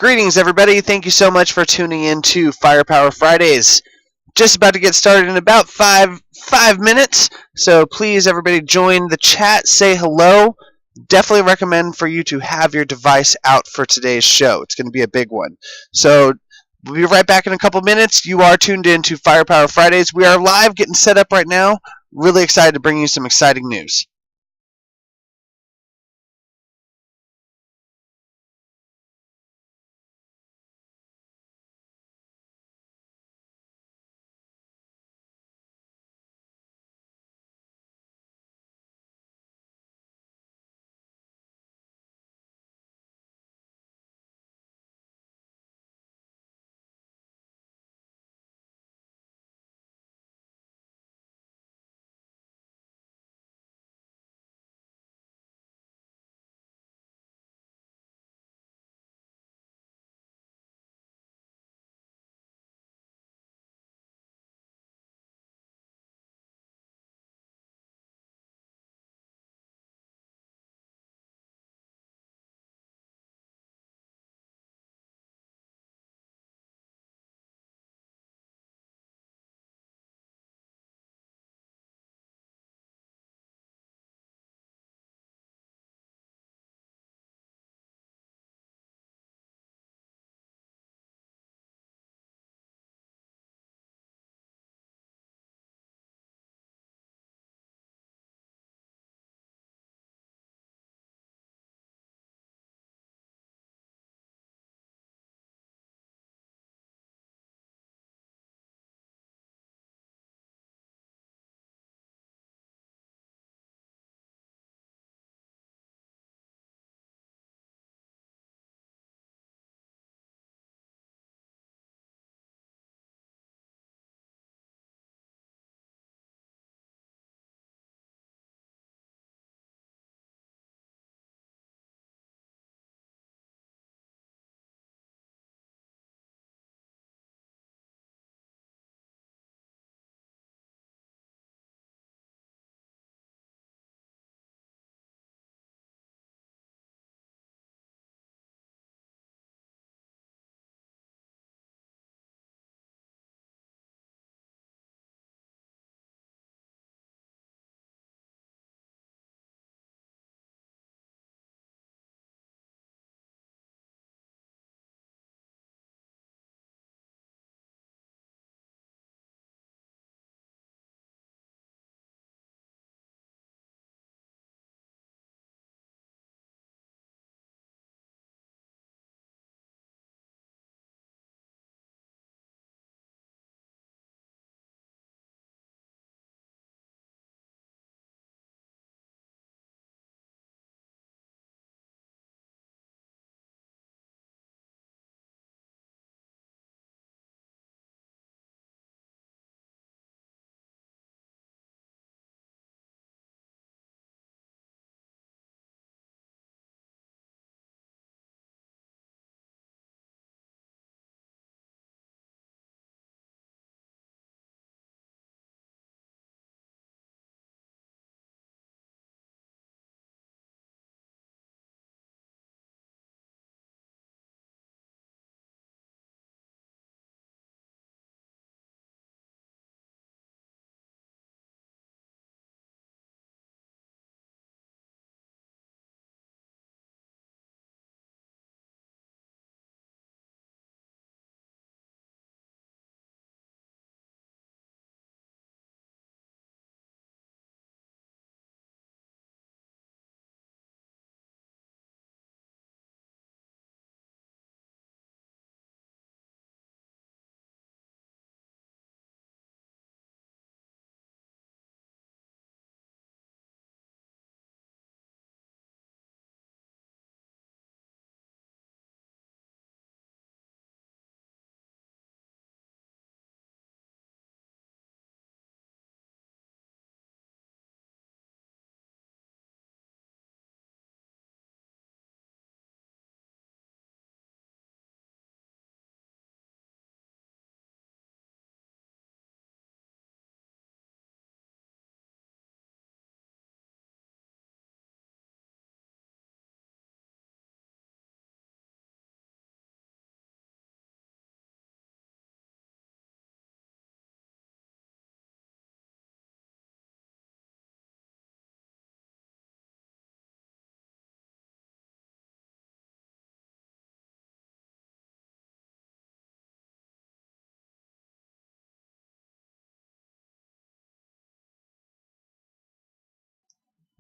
Greetings, everybody. Thank you so much for tuning in to Firepower Fridays. Just about to get started in about five minutes. So please, everybody, join the chat. Say hello. Definitely recommend for you to have your device out for today's show. It's going to be a big one. So we'll be right back in a couple minutes. You are tuned in to Firepower Fridays. We are live, getting set up right now. Really excited to bring you some exciting news.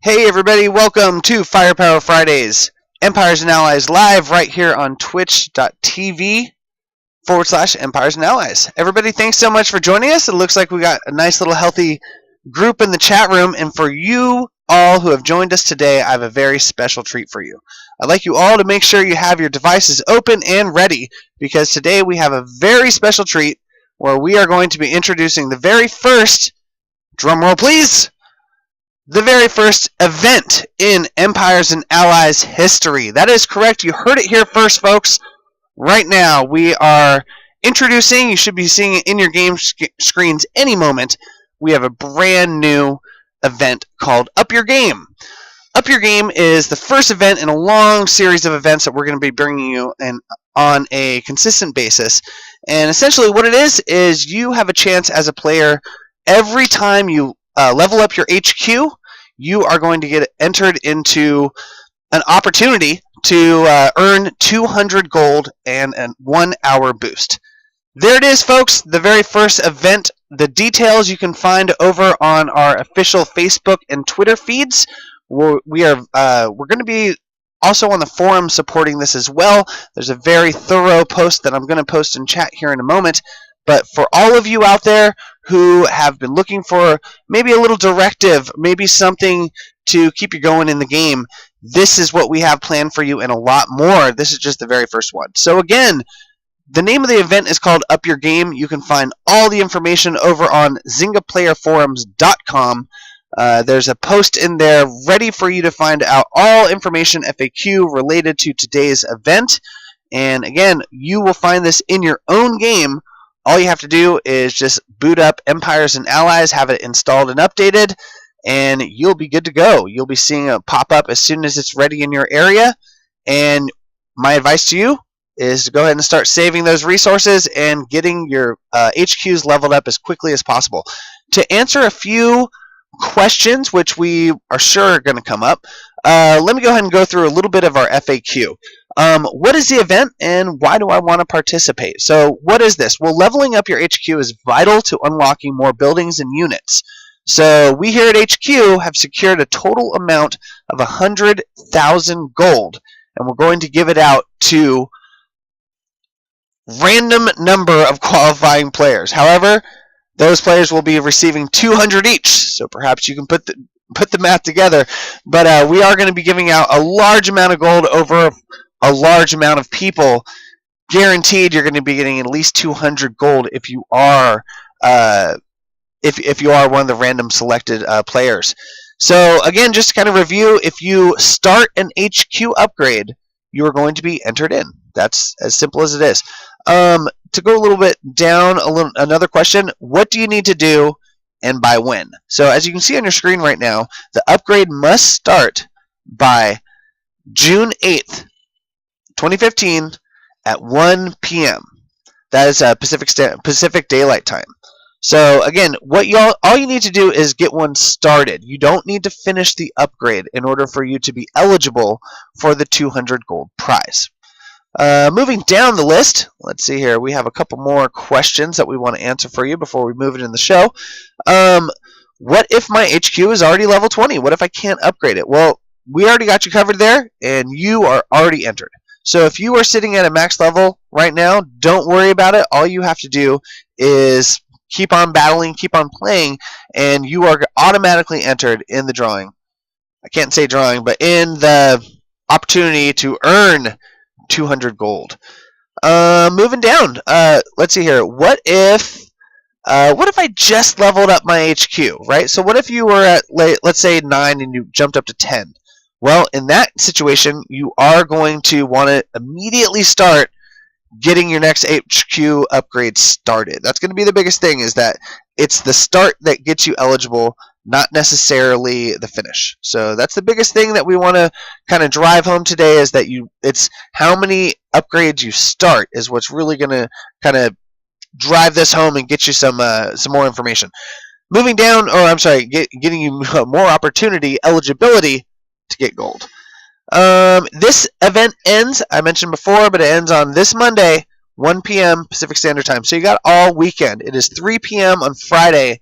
Hey everybody, welcome to Firepower Fridays, Empires and Allies live right here on twitch.tv/Empires and Allies. Everybody, thanks so much for joining us. It looks like we got a nice little healthy group in the chat room, and for you all who have joined us today, I have a very special treat for you. I'd like you all to make sure you have your devices open and ready, because today we have a very special treat where we are going to be introducing the very first, drumroll please, the very first event in Empires and Allies history. That is correct. You heard it here first, folks. Right now, we are introducing, you should be seeing it in your game screens any moment, we have a brand new event called Up Your Game. Up Your Game is the first event in a long series of events that we're going to be bringing you on a consistent basis. And essentially what it is you have a chance as a player every time you level up your HQ, you are going to get entered into an opportunity to earn 200 gold and a 1 hour boost. There it is, folks, the very first event. The details you can find over on our official Facebook and Twitter feeds. We're going to be also on the forum supporting this as well. There's a very thorough post that I'm going to post in chat here in a moment. But for all of you out there who have been looking for maybe a little directive, maybe something to keep you going in the game, this is what we have planned for you and a lot more. This is just the very first one. So again, the name of the event is called Up Your Game. You can find all the information over on ZyngaPlayerForums.com. There's a post in there ready for you to find out all information FAQ related to today's event. And again, you will find this in your own game. All you have to do is just boot up Empires and Allies, have it installed and updated, and you'll be good to go. You'll be seeing it pop up as soon as it's ready in your area. And my advice to you is to go ahead and start saving those resources and getting your HQs leveled up as quickly as possible. To answer a few questions, which we are sure are going to come up, let me go ahead and go through a little bit of our FAQ. What is the event and why do I want to participate? So what is this? Well, leveling up your HQ is vital to unlocking more buildings and units. So we here at HQ have secured a total amount of 100,000 gold, and we're going to give it out to random number of qualifying players. However, those players will be receiving 200 each, so perhaps you can put the math together. But we are going to be giving out a large amount of gold over a large amount of people. Guaranteed, you're going to be getting at least 200 gold if you are if you are one of the random selected players. So again, just to kind of review, if you start an HQ upgrade, you are going to be entered in. That's as simple as it is. To go a little bit down, another question: what do you need to do, and by when? So as you can see on your screen right now, the upgrade must start by June 8th, 2015 at 1 p.m. That is Pacific Daylight Time. So again, all you need to do is get one started. You don't need to finish the upgrade in order for you to be eligible for the 200 gold prize. Moving down the list, let's see here. We have a couple more questions that we want to answer for you before we move it in the show. What if my HQ is already level 20? What if I can't upgrade it? Well, we already got you covered there, and you are already entered. So if you are sitting at a max level right now, don't worry about it. All you have to do is keep on battling, keep on playing, and you are automatically entered in the drawing. I can't say drawing, but in the opportunity to earn 200 gold. Moving down, let's see here. What if I just leveled up my HQ, right? So what if you were at, let's say, 9 and you jumped up to 10? Well, in that situation, you are going to want to immediately start getting your next HQ upgrade started. That's going to be the biggest thing, is that it's the start that gets you eligible, not necessarily the finish. So that's the biggest thing that we want to kind of drive home today, is that it's how many upgrades you start is what's really going to kind of drive this home and get you some more information. Moving down, getting you more opportunity, eligibility to get gold. This event ends, I mentioned before, but it ends on this Monday, 1 p.m. Pacific Standard Time. So you got all weekend. It is 3 p.m. on Friday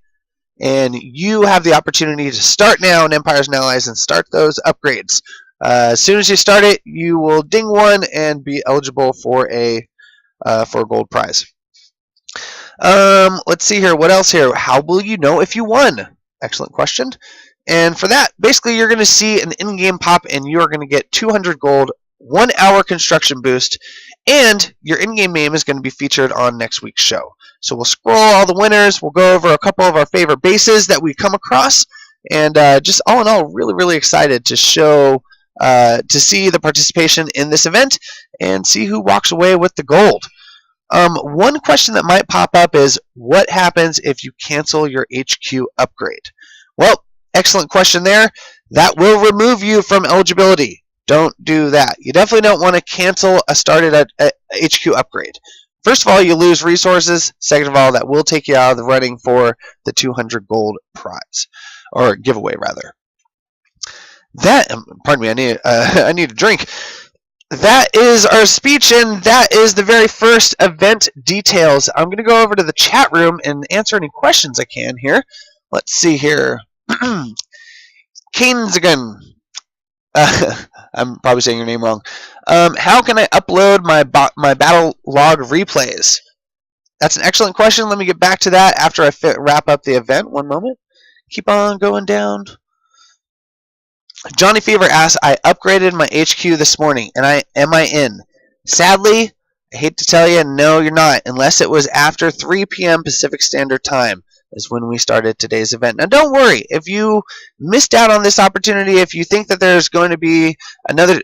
and you have the opportunity to start now in Empires and Allies and start those upgrades. As soon as you start it, you will ding one and be eligible for a gold prize. Let's see here. What else here? How will you know if you won? Excellent question. And for that, basically, you're going to see an in-game pop, and you are going to get 200 gold, 1 hour construction boost, and your in-game name is going to be featured on next week's show. So we'll scroll all the winners. We'll go over a couple of our favorite bases that we come across, and just all in all, really, really excited to show, to see the participation in this event and see who walks away with the gold. One question that might pop up is, what happens if you cancel your HQ upgrade? Well, excellent question there. That will remove you from eligibility. Don't do that. You definitely don't want to cancel a started at HQ upgrade. First of all, you lose resources. Second of all, that will take you out of the running for the 200 gold prize, or giveaway rather. That, pardon me, I need a drink. That is our speech, and that is the very first event details. I'm going to go over to the chat room and answer any questions I can here. Let's see here. Kainzagan. I'm probably saying your name wrong. How can I upload my battle log replays? That's an excellent question. Let me get back to that after I wrap up the event. One moment. Keep on going down. Johnny Fever asks, I upgraded my HQ this morning, and am I in? Sadly, I hate to tell you, no, you're not, unless it was after 3 p.m. Pacific Standard Time is when we started today's event. Now, don't worry. If you missed out on this opportunity, if you think that there's going to be another,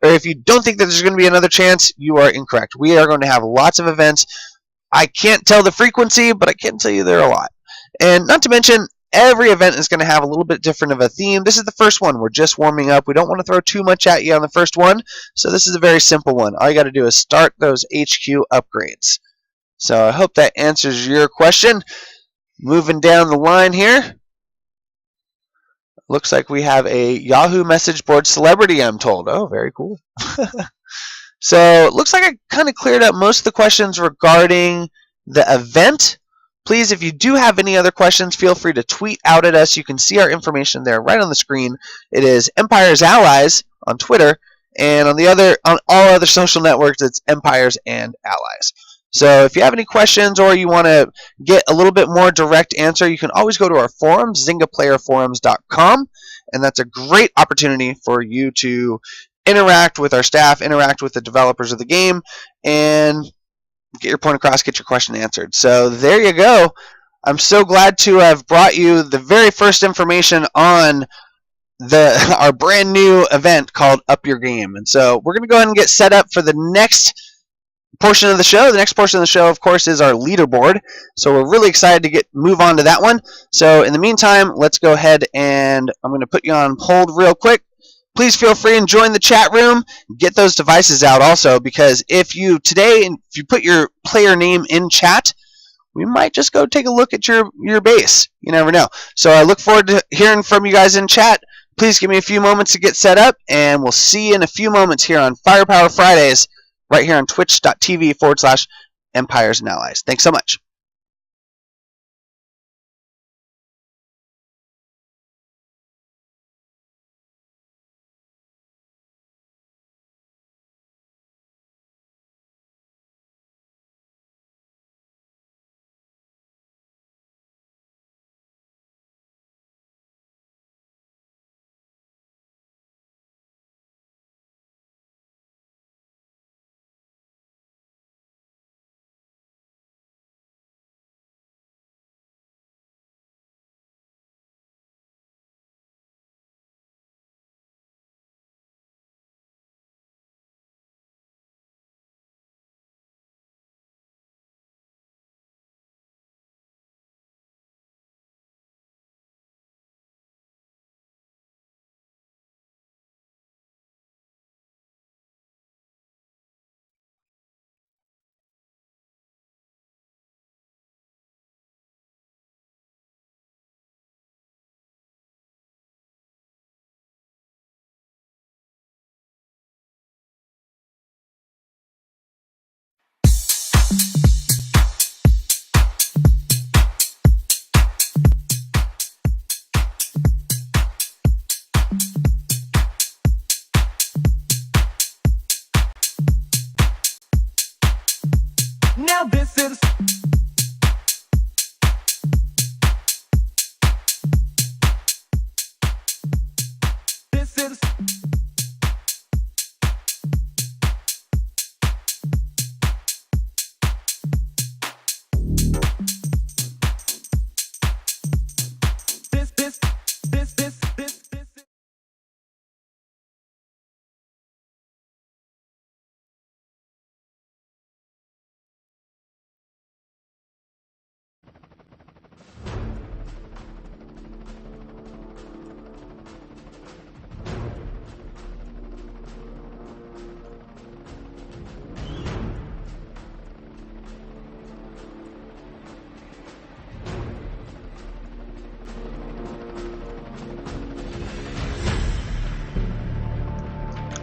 or if you don't think that there's going to be another chance, you are incorrect. We are going to have lots of events. I can't tell the frequency, but I can tell you there are a lot. And not to mention, every event is going to have a little bit different of a theme. This is the first one. We're just warming up. We don't want to throw too much at you on the first one, so this is a very simple one. All you got to do is start those HQ upgrades. So I hope that answers your question. Moving down the line here. Looks like we have a Yahoo message board celebrity, I'm told. Oh, very cool. So it looks like I kind of cleared up most of the questions regarding the event. Please, if you do have any other questions, feel free to tweet out at us. You can see our information there right on the screen. It is Empires Allies on Twitter, and on all other social networks, it's Empires and Allies. So if you have any questions or you want to get a little bit more direct answer, you can always go to our forums, ZyngaPlayerForums.com, and that's a great opportunity for you to interact with our staff, interact with the developers of the game, and get your point across, get your question answered. So there you go. I'm so glad to have brought you the very first information on our brand new event called Up Your Game. And so we're going to go ahead and get set up for the next portion of the show. The next portion of the show, of course, is our leaderboard. So we're really excited to move on to that one. So in the meantime, let's go ahead and I'm going to put you on hold real quick. Please feel free and join the chat room. Get those devices out also, because if you put your player name in chat, we might just go take a look at your base. You never know. So I look forward to hearing from you guys in chat. Please give me a few moments to get set up, and we'll see you in a few moments here on Firepower Fridays, right here on twitch.tv/Empires and Allies. Thanks so much.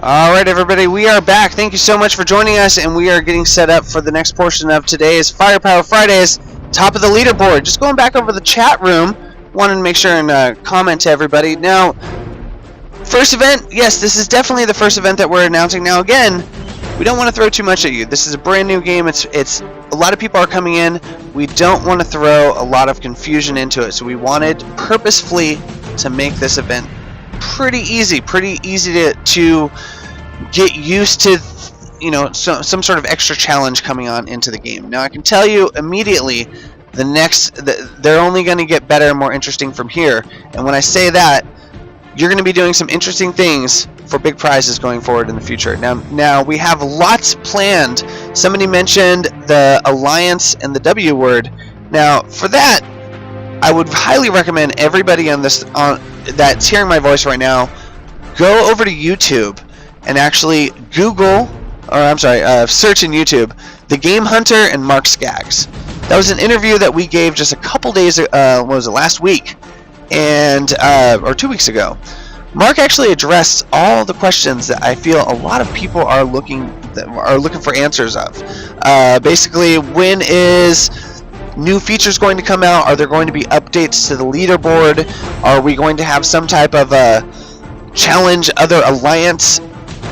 Alright everybody, we are back. Thank you so much for joining us, and we are getting set up for the next portion of today's Firepower Fridays, top of the leaderboard. Just going back over the chat room, wanted to make sure and comment to everybody. Now, first event, yes, this is definitely the first event that we're announcing. Now again, we don't want to throw too much at you. This is a brand new game. It's a lot of people are coming in. We don't want to throw a lot of confusion into it, so we wanted purposefully to make this event pretty easy to get used to, you know, some sort of extra challenge coming on into the game. Now I can tell you immediately, they're only going to get better and more interesting from here. And when I say that, you're going to be doing some interesting things for big prizes going forward in the future. Now we have lots planned. Somebody mentioned the Alliance and the W word. Now for that, I would highly recommend everybody that's hearing my voice right now, go over to YouTube and actually search in YouTube The Game Hunter and Mark Skaggs. That was an interview that we gave just a couple days, last week, and or 2 weeks ago. Mark actually addressed all the questions that I feel a lot of people are looking for answers of. Basically, when is new features going to come out? Are there going to be updates to the leaderboard? Are we going to have some type of challenge other alliance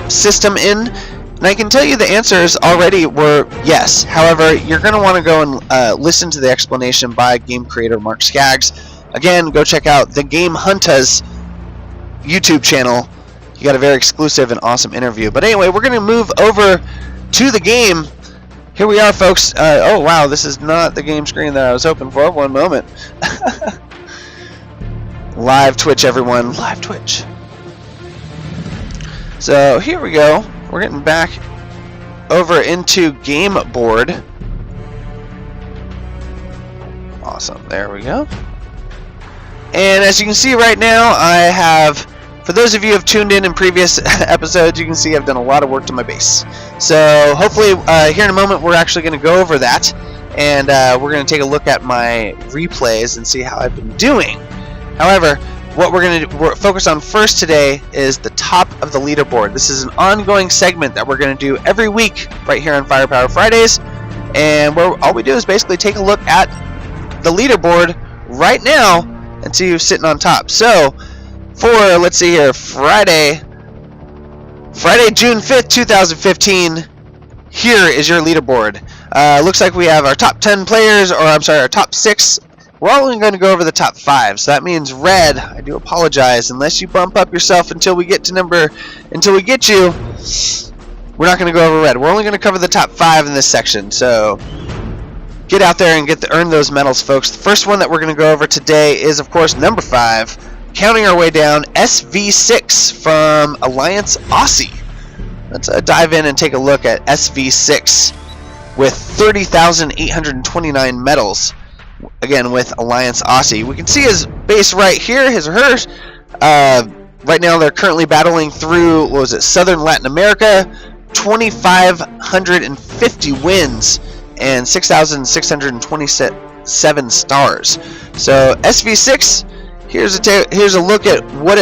system in? And I can tell you the answers already were yes. However, you're going to want to go and listen to the explanation by game creator Mark Skaggs. Again, go check out the Game Hunters YouTube channel. You got a very exclusive and awesome interview. But anyway, we're going to move over to the game. Here we are, folks. Oh, wow, this is not the game screen that I was hoping for. One moment. Live Twitch, everyone. Live Twitch. So, here we go. We're getting back over into Game Board. Awesome. There we go. And as you can see right now, I have... For those of you who have tuned in previous episodes, you can see I've done a lot of work to my base. So hopefully here in a moment we're actually going to go over that, and we're going to take a look at my replays and see how I've been doing. However, what we're going to focus on first today is the top of the leaderboard. This is an ongoing segment that we're going to do every week right here on Firepower Fridays, and all we do is basically take a look at the leaderboard right now and see who's sitting on top. So for, let's see here, Friday, June 5th, 2015, here is your leaderboard. Looks like we have our top 10 players, or I'm sorry, our top 6. We're only going to go over the top 5, so that means red. I do apologize. Unless you bump up yourself until we get you, we're not going to go over red. We're only going to cover the top 5 in this section, so get out there and earn those medals, folks. The first one that we're going to go over today is, of course, number 5. Counting our way down, SV6 from Alliance Aussie. Let's dive in and take a look at SV6 with 30,829 medals. Again, with Alliance Aussie. We can see his base right here, his or hers. Right now they're currently battling through, Southern Latin America. 2,550 wins and 6,627 stars. So SV6, here's a look at what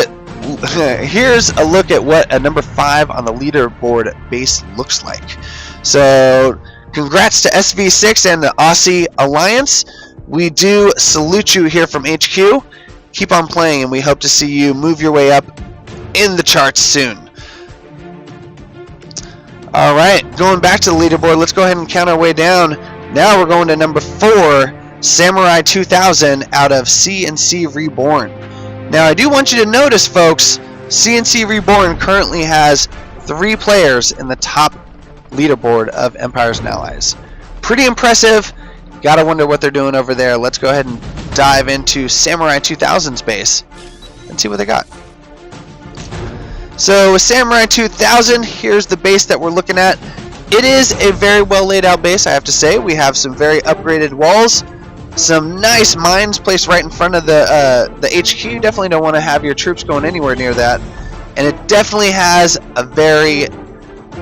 a number 5 on the leaderboard base looks like. So congrats to SV6 and the Aussie Alliance. We do salute you here from HQ. Keep on playing, and we hope to see you move your way up in the charts soon. Alright, going back to the leaderboard, let's go ahead and count our way down. Now we're going to number 4, Samurai 2000 out of CNC Reborn. Now I do want you to notice, folks, CNC Reborn currently has 3 players in the top leaderboard of Empires and Allies. Pretty impressive. Gotta wonder what they're doing over there. Let's go ahead and dive into Samurai 2000's base and see what they got. So with Samurai 2000, here's the base that we're looking at. It is a very well laid out base, I have to say. We have some very upgraded walls, some nice mines placed right in front of the HQ. You definitely don't want to have your troops going anywhere near that. And it definitely has a very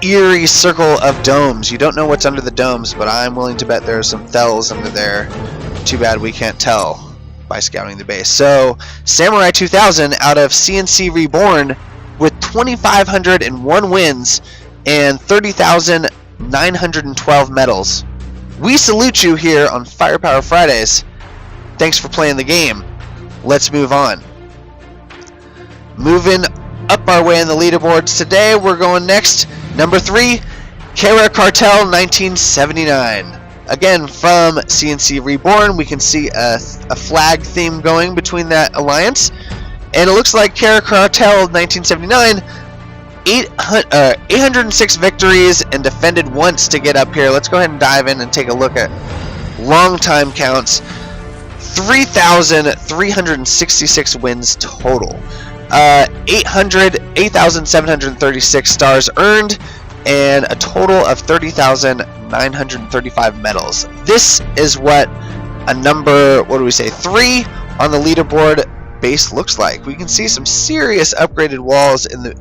eerie circle of domes. You don't know what's under the domes, but I'm willing to bet there are some Thells under there. Too bad we can't tell by scouting the base. So Samurai 2000 out of CNC Reborn with 2,501 wins and 30,912 medals. We salute you here on Firepower Fridays. Thanks for playing the game. Let's move on. Moving up our way in the leaderboards today, we're going next. Number 3, Kara Cartel 1979. Again, from CNC Reborn, we can see a flag theme going between that alliance. And it looks like Kara Cartel 1979, 806 victories and defended once to get up here. Let's go ahead and dive in and take a look at long time counts. 3,366 wins total. 8,736 stars earned, and a total of 30,935 medals. This is what a number, 3 on the leaderboard base looks like. We can see some serious upgraded walls in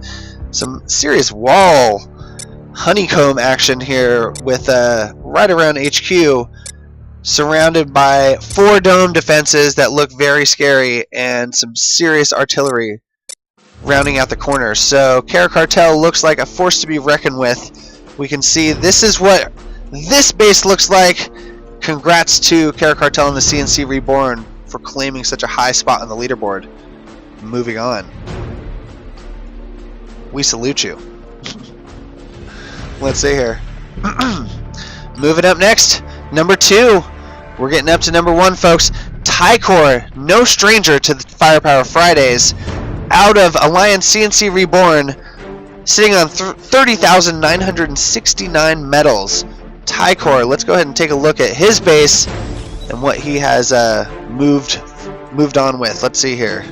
some serious wall honeycomb action here with right around HQ, surrounded by 4 dome defenses that look very scary and some serious artillery rounding out the corners. So Kara Cartel looks like a force to be reckoned with. We can see this is what this base looks like. Congrats to Kara Cartel and the CNC Reborn for claiming such a high spot on the leaderboard. Moving on. We salute you. Let's see here. Moving up next, number 2. We're getting up to number 1, folks. Tycor, no stranger to the Firepower Fridays, out of Alliance CNC Reborn, sitting on 30,969 medals. Tycor, let's go ahead and take a look at his base and what he has moved on with. Let's see here.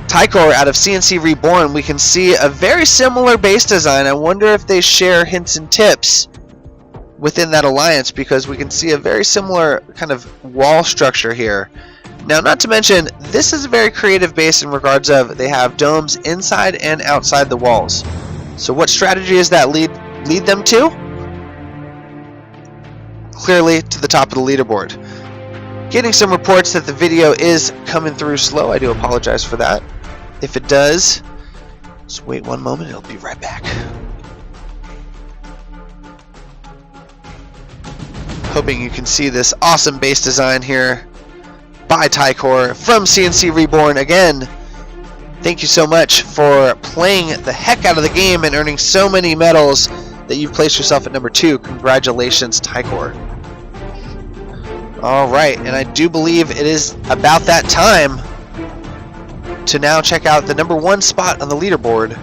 Tycor out of CNC Reborn, we can see a very similar base design. I wonder if they share hints and tips within that alliance, because we can see a very similar kind of wall structure here. Now, not to mention, this is a very creative base in regards of they have domes inside and outside the walls. So what strategy does that lead them to? Clearly to the top of the leaderboard. Getting some reports that the video is coming through slow. I do apologize for that. If it does, just wait one moment, it'll be right back. Hoping you can see this awesome base design here by Tycor from CNC Reborn. Again, thank you so much for playing the heck out of the game and earning so many medals that you've placed yourself at number 2. Congratulations, Tycor. Alright, and I do believe it is about that time to now check out the number 1 spot on the leaderboard,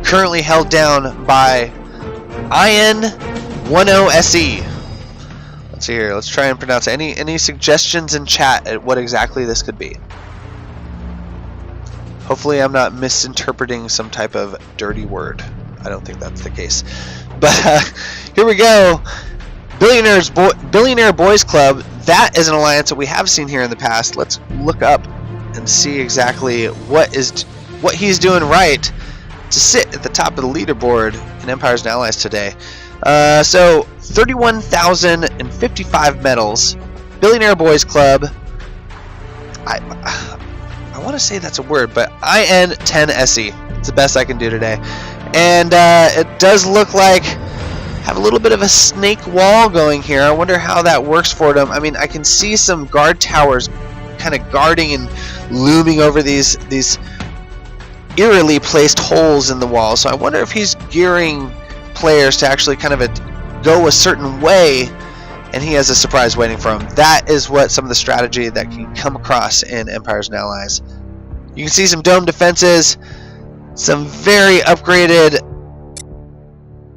currently held down by IN10SE. Let's see here. Let's try and pronounce it. Any suggestions in chat at what exactly this could be? Hopefully I'm not misinterpreting some type of dirty word. I don't think that's the case. But here we go. Billionaire Boys Club. That is an alliance that we have seen here in the past. Let's look up and see exactly what he's doing right to sit at the top of the leaderboard in Empires and Allies today. So 31,055 medals. Billionaire Boys Club. I want to say that's a word, but IN10SE. It's the best I can do today. And it does look like have a little bit of a snake wall going here. I wonder how that works for them. I mean, I can see some guard towers kind of guarding and looming over these eerily placed holes in the wall. So I wonder if he's gearing players to actually kind of go a certain way, and he has a surprise waiting for him. That is what some of the strategy that can come across in Empires and Allies. You can see some dome defenses, some very upgraded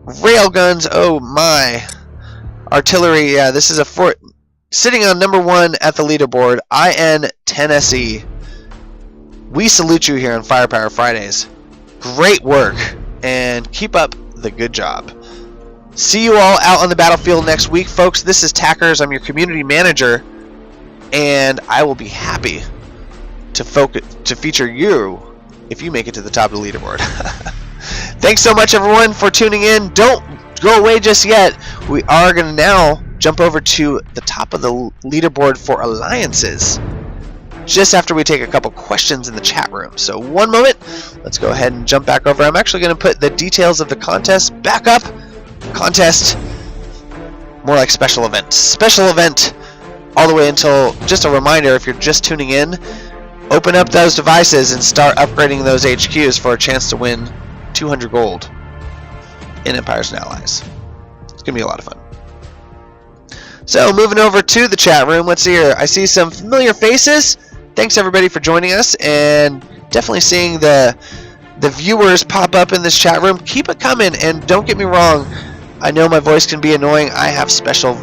railguns. Oh my. Artillery, yeah, this is a fort sitting on number 1 at the leaderboard, IN-10SE. We salute you here on Firepower Fridays. Great work, and keep up the good job. See you all out on the battlefield next week, folks. This is Tackers. I'm your community manager, and I will be happy to feature you if you make it to the top of the leaderboard. Thanks so much, everyone, for tuning in. Don't go away just yet. We are going to now jump over to the top of the leaderboard for alliances just after we take a couple questions in the chat room. So one moment, let's go ahead and jump back over. I'm actually going to put the details of the contest back up. Contest, more like special event. Special event all the way until, just a reminder, if you're just tuning in, open up those devices and start upgrading those HQs for a chance to win 200 gold in Empires and Allies. It's going to be a lot of fun. So moving over to the chat room, let's see here. I see some familiar faces. Thanks everybody for joining us, and definitely seeing the viewers pop up in this chat room. Keep it coming, and don't get me wrong, I know my voice can be annoying. I have special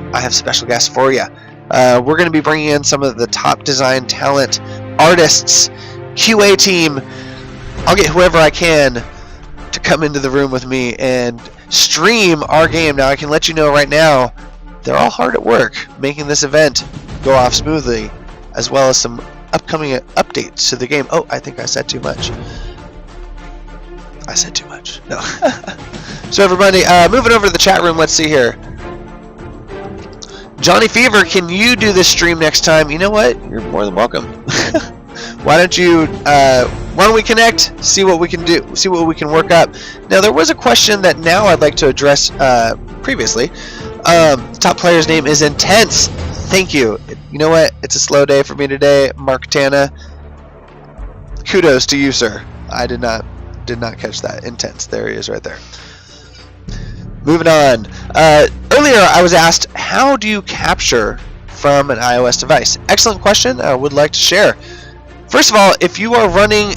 guests for you. We're going to be bringing in some of the top design talent, artists, QA team. I'll get whoever I can to come into the room with me and stream our game. Now I can let you know right now, they're all hard at work making this event go off smoothly, as well as some upcoming updates to the game. Oh, I think I said too much. I said too much. No. So everybody, moving over to the chat room, let's see here. Johnny Fever, can you do this stream next time? You know what? You're more than welcome. Why don't we connect, see what we can do, see what we can work up. Now there was a question that now I'd like to address previously. Top player's name is Intense. Thank you. You know what? It's a slow day for me today, Mark Tana. Kudos to you, sir. I did not catch that. Intense. There he is right there. Moving on. Earlier I was asked, how do you capture from an iOS device? Excellent question. I would like to share. First of all, if you are running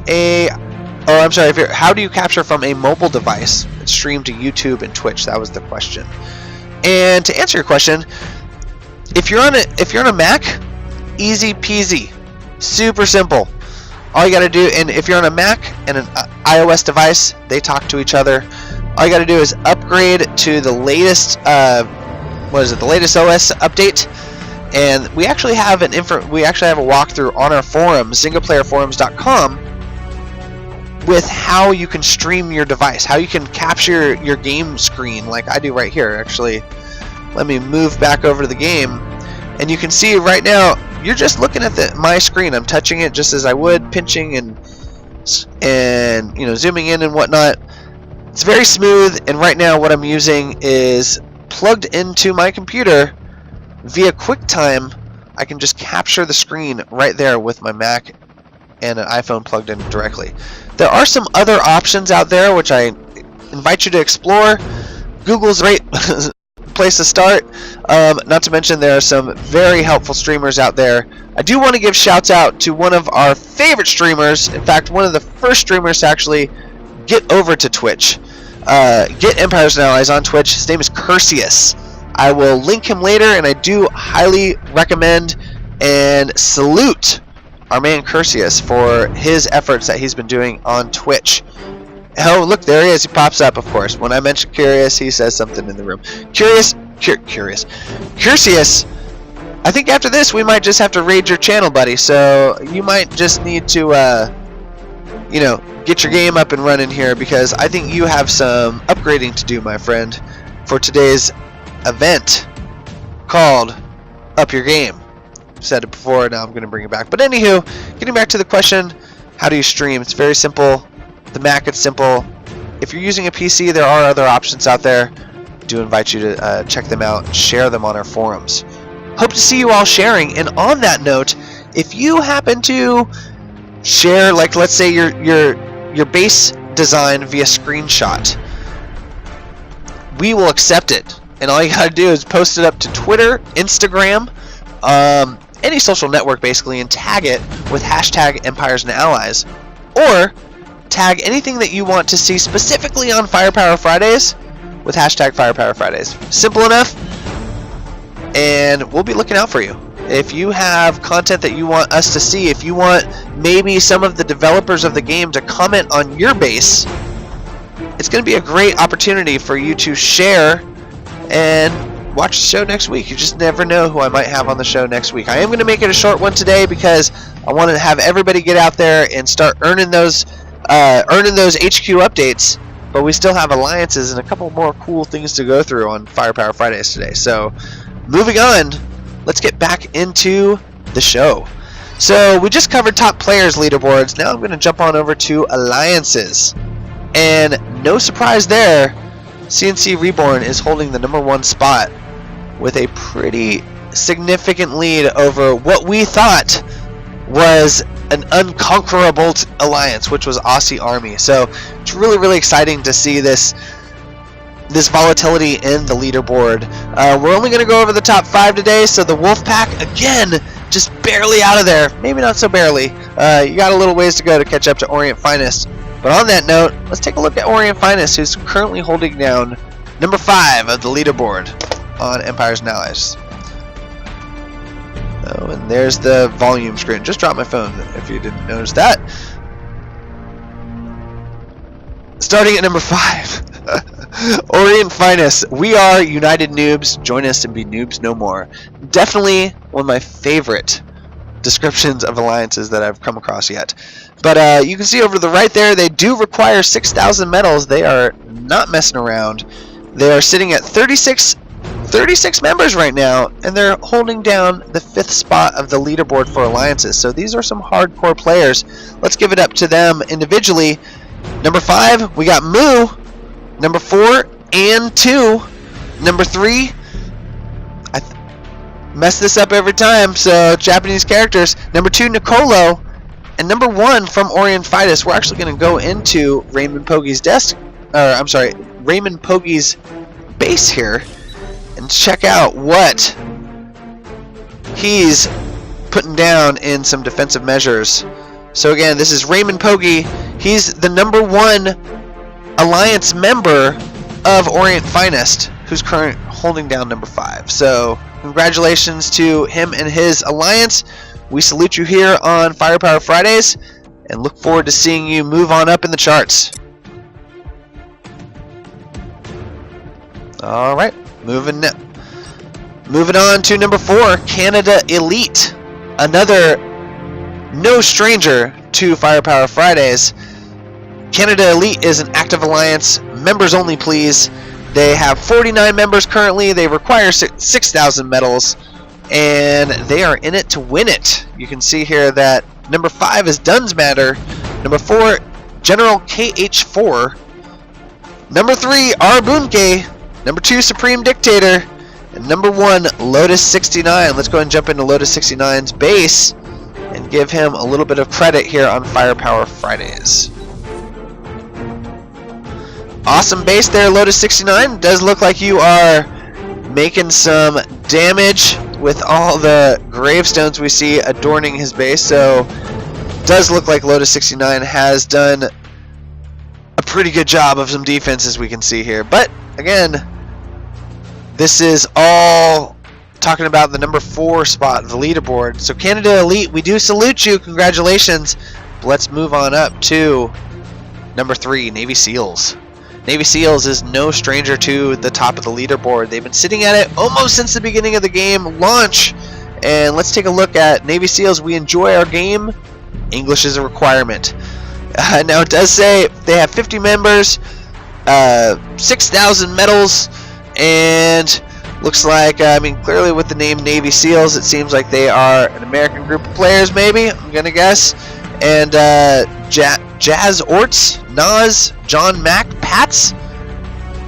how do you capture from a mobile device? It's streamed to YouTube and Twitch. That was the question. And to answer your question, if you're on a Mac, easy peasy, super simple. All you got to do, and if you're on a Mac and an iOS device, they talk to each other. All you got to do is upgrade to the latest, the latest OS update. And we actually have a walkthrough on our forum, zingaplayerforums.com, with how you can stream your device, how you can capture your game screen like I do right here. Actually, let me move back over to the game, and you can see right now you're just looking at my screen. I'm touching it just as I would, pinching and zooming in and whatnot. It's very smooth, and right now what I'm using is plugged into my computer via QuickTime. I can just capture the screen right there with my Mac and an iPhone plugged in directly. There are some other options out there which I invite you to explore. Google's a great place to start. Not to mention there are some very helpful streamers out there. I do want to give shouts out to one of our favorite streamers. In fact, one of the first streamers to actually get over to Twitch. Get Empires and Allies on Twitch. His name is Cursius. I will link him later, and I do highly recommend and salute our man Cursius for his efforts that he's been doing on Twitch. Oh, look, there he is. He pops up, of course. When I mention Curious, he says something in the room. Cursius. I think after this, we might just have to raid your channel, buddy. So you might just need to, get your game up and running here, because I think you have some upgrading to do, my friend, for today's event called Up Your Game. I've said it before, now I'm going to bring it back. But anywho, getting back to the question, how do you stream? It's very simple. The Mac, it's simple. If you're using a PC, there are other options out there. I do invite you to check them out and share them on our forums. Hope to see you all sharing. And on that note, if you happen to share, like, let's say you're your base design via screenshot, we will accept it. And all you gotta do is post it up to Twitter, Instagram, any social network basically, and tag it with hashtag Empires and Allies. Or tag anything that you want to see specifically on Firepower Fridays with hashtag Firepower Fridays. Simple enough, and we'll be looking out for you. If you have content that you want us to see, if you want maybe some of the developers of the game to comment on your base, it's going to be a great opportunity for you to share and watch the show next week. You just never know who I might have on the show next week. I am going to make it a short one today because I want to have everybody get out there and start earning those HQ updates, but we still have alliances and a couple more cool things to go through on Firepower Fridays today. So moving on, let's get back into the show. So we just covered top players leaderboards. Now I'm going to jump on over to alliances. And no surprise there, CNC Reborn is holding the #1 spot with a pretty significant lead over what we thought was an unconquerable alliance, which was Aussie Army. So it's really, really exciting to see this volatility in the leaderboard. We're only going to go over the top 5 today, so the Wolfpack, again, just barely out of there. Maybe not so barely. You got a little ways to go to catch up to Orient Finest. But on that note, let's take a look at Orient Finest, who's currently holding down #5 of the leaderboard on Empires and Allies. Oh, and there's the volume screen. Just dropped my phone, if you didn't notice that. Starting at #5, Orient Finest. We are United Noobs. Join us and be noobs no more. Definitely one of my favorite descriptions of alliances that I've come across yet. But you can see over to the right there, they do require 6,000 medals. They are not messing around. They are sitting at 36 members right now, and they're holding down the 5th spot of the leaderboard for alliances. So these are some hardcore players. Let's give it up to them individually. #5, we got Moo. #4, and 2. #3, I mess this up every time, so Japanese characters. #2, Nicolo. And #1 from Orient Finest. We're actually going to go into Raymond Pogge's Raymond Pogge's base here and check out what he's putting down in some defensive measures. So again, this is Raymond Pogge. He's the #1 alliance member of Orient Finest, who's currently holding down #5. So congratulations to him and his alliance. We salute you here on Firepower Fridays and look forward to seeing you move on up in the charts. Alright, moving on to #4, Canada Elite. Another no stranger to Firepower Fridays. Canada Elite is an active alliance. Members only, please. They have 49 members currently. They require 6,000 medals. And they are in it to win it. You can see here that #5 is Dunsmatter, #4 General KH4, #3 Arbunke, #2 Supreme Dictator, and #1 Lotus 69. Let's go ahead and jump into Lotus 69's base and give him a little bit of credit here on Firepower Fridays. Awesome base there, Lotus 69. Does look like you are making some damage with all the gravestones we see adorning his base. So does look like Lotus 69 has done a pretty good job of some defense, as we can see here. But again, this is all talking about the #4 spot of the leaderboard. So Canada Elite, we do salute you. Congratulations. But let's move on up to #3, Navy Seals. Navy Seals is no stranger to the top of the leaderboard. They've been sitting at it almost since the beginning of the game launch. And let's take a look at Navy Seals. We enjoy our game. English is a requirement. Now it does say they have 50 members, 6,000 medals, and looks like, clearly with the name Navy Seals, it seems like they are an American group of players, maybe, I'm going to guess. And Jazz Orts, Nas, John Mack, Pats,